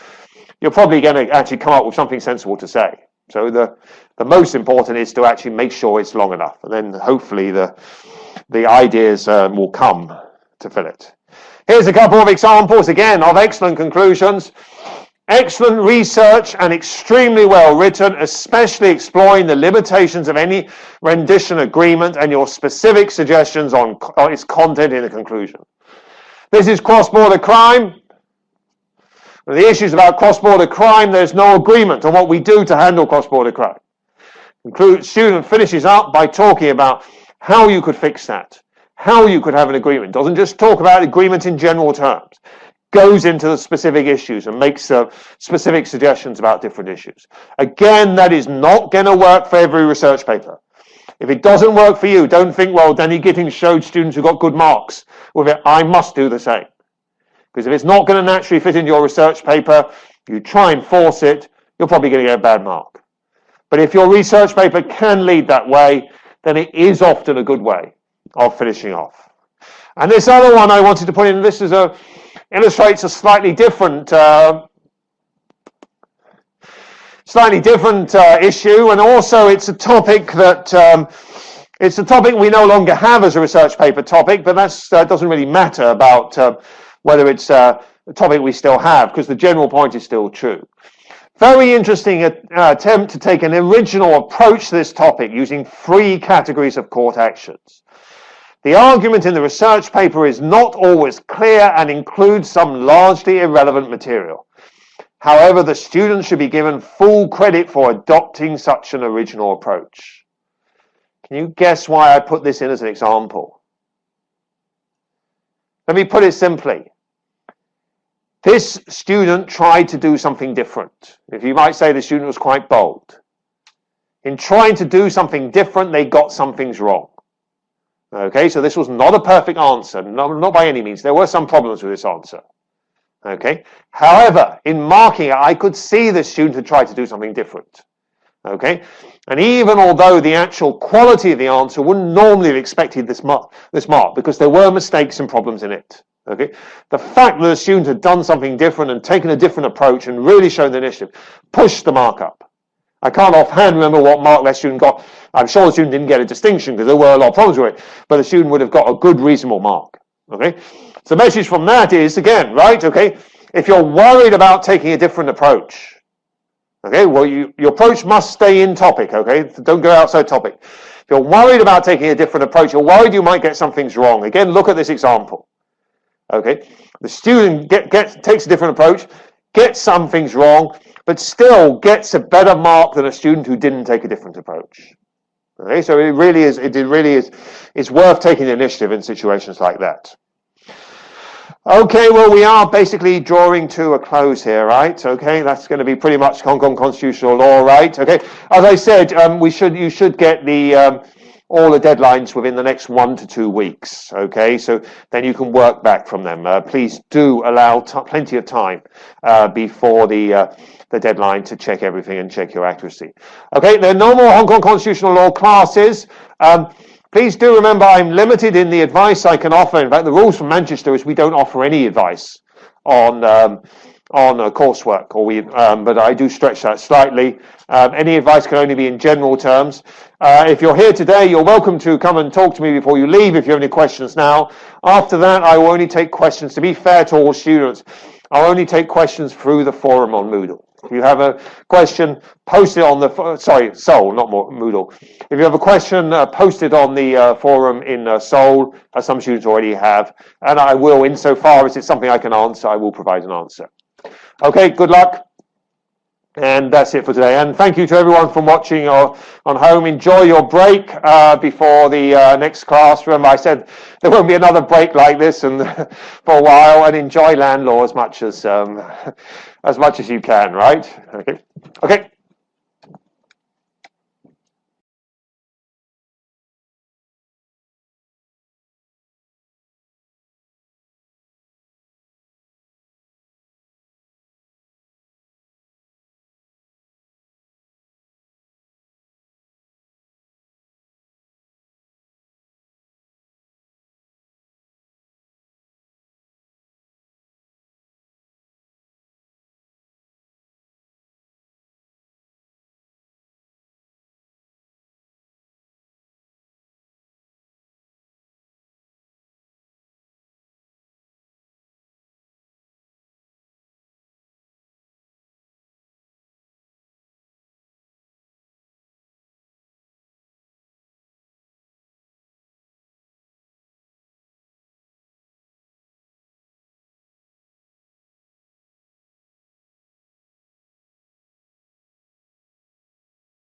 you're probably going to actually come up with something sensible to say. So the most important is to actually make sure it's long enough, and then hopefully the ideas will come to fill it. Here's a couple of examples, again, of excellent conclusions. Excellent research and extremely well written, especially exploring the limitations of any rendition agreement and your specific suggestions on its content in the conclusion. This is cross-border crime. The issues about cross-border crime, there's no agreement on what we do to handle cross-border crime. Student finishes up by talking about how you could fix that, how you could have an agreement. Doesn't just talk about agreement in general terms. Goes into the specific issues and makes specific suggestions about different issues. Again, that is not going to work for every research paper. If it doesn't work for you, don't think, well, Danny Gittings showed students who got good marks with it, I must do the same. Because if it's not going to naturally fit into your research paper, you try and force it, you're probably going to get a bad mark. But if your research paper can lead that way, then it is often a good way of finishing off. And this other one I wanted to put in, this is illustrates a slightly different issue, and also it's a topic that it's a topic we no longer have as a research paper topic, but that doesn't really matter about whether it's a topic we still have, because the general point is still true. Very interesting attempt to take an original approach to this topic using 3 categories of court actions. The argument in the research paper is not always clear and includes some largely irrelevant material. However, the student should be given full credit for adopting such an original approach. Can you guess why I put this in as an example? Let me put it simply. This student tried to do something different. If you might say the student was quite bold. In trying to do something different, they got some things wrong. Okay, so this was not a perfect answer, not by any means. There were some problems with this answer. Okay, however, in marking it, I could see the student had tried to do something different. Okay, and even although the actual quality of the answer wouldn't normally have expected this mark, because there were mistakes and problems in it. Okay, the fact that the student had done something different and taken a different approach and really shown the initiative pushed the mark up. I can't offhand remember what mark that student got. I'm sure the student didn't get a distinction because there were a lot of problems with it, but the student would have got a good, reasonable mark. Okay, so the message from that is, again, right, okay, if you're worried about taking a different approach, okay, well, your approach must stay in topic, okay, don't go outside topic. If you're worried about taking a different approach, you're worried you might get some things wrong. Again, look at this example. Okay, the student takes a different approach, gets some things wrong, but still gets a better mark than a student who didn't take a different approach. Okay, so it really is it's worth taking the initiative in situations like that. Okay, well, we are basically drawing to a close here, right? Okay, that's going to be pretty much Hong Kong constitutional law, right? Okay, as I said, you should get the all the deadlines within the next 1 to 2 weeks. Okay, so then you can work back from them. Please do allow plenty of time before the deadline to check everything and check your accuracy. Okay, there are no more Hong Kong constitutional law classes. Please do remember I'm limited in the advice I can offer. In fact, the rules from Manchester is we don't offer any advice on coursework, but I do stretch that slightly. Any advice can only be in general terms. If you're here today, you're welcome to come and talk to me before you leave if you have any questions now. After that, I will only take questions. To be fair to all students, I'll only take questions through the forum on Moodle. If you have a question, post it on the, Soul, not Moodle. If you have a question, post it on the forum in Soul, as some students already have, and I will, insofar as it's something I can answer, I will provide an answer. Okay, good luck. And that's it for today. And thank you to everyone for watching on home. Enjoy your break before the next class. Remember, I said there won't be another break like this and for a while. And enjoy land law as much as you can. Right? Okay. Okay.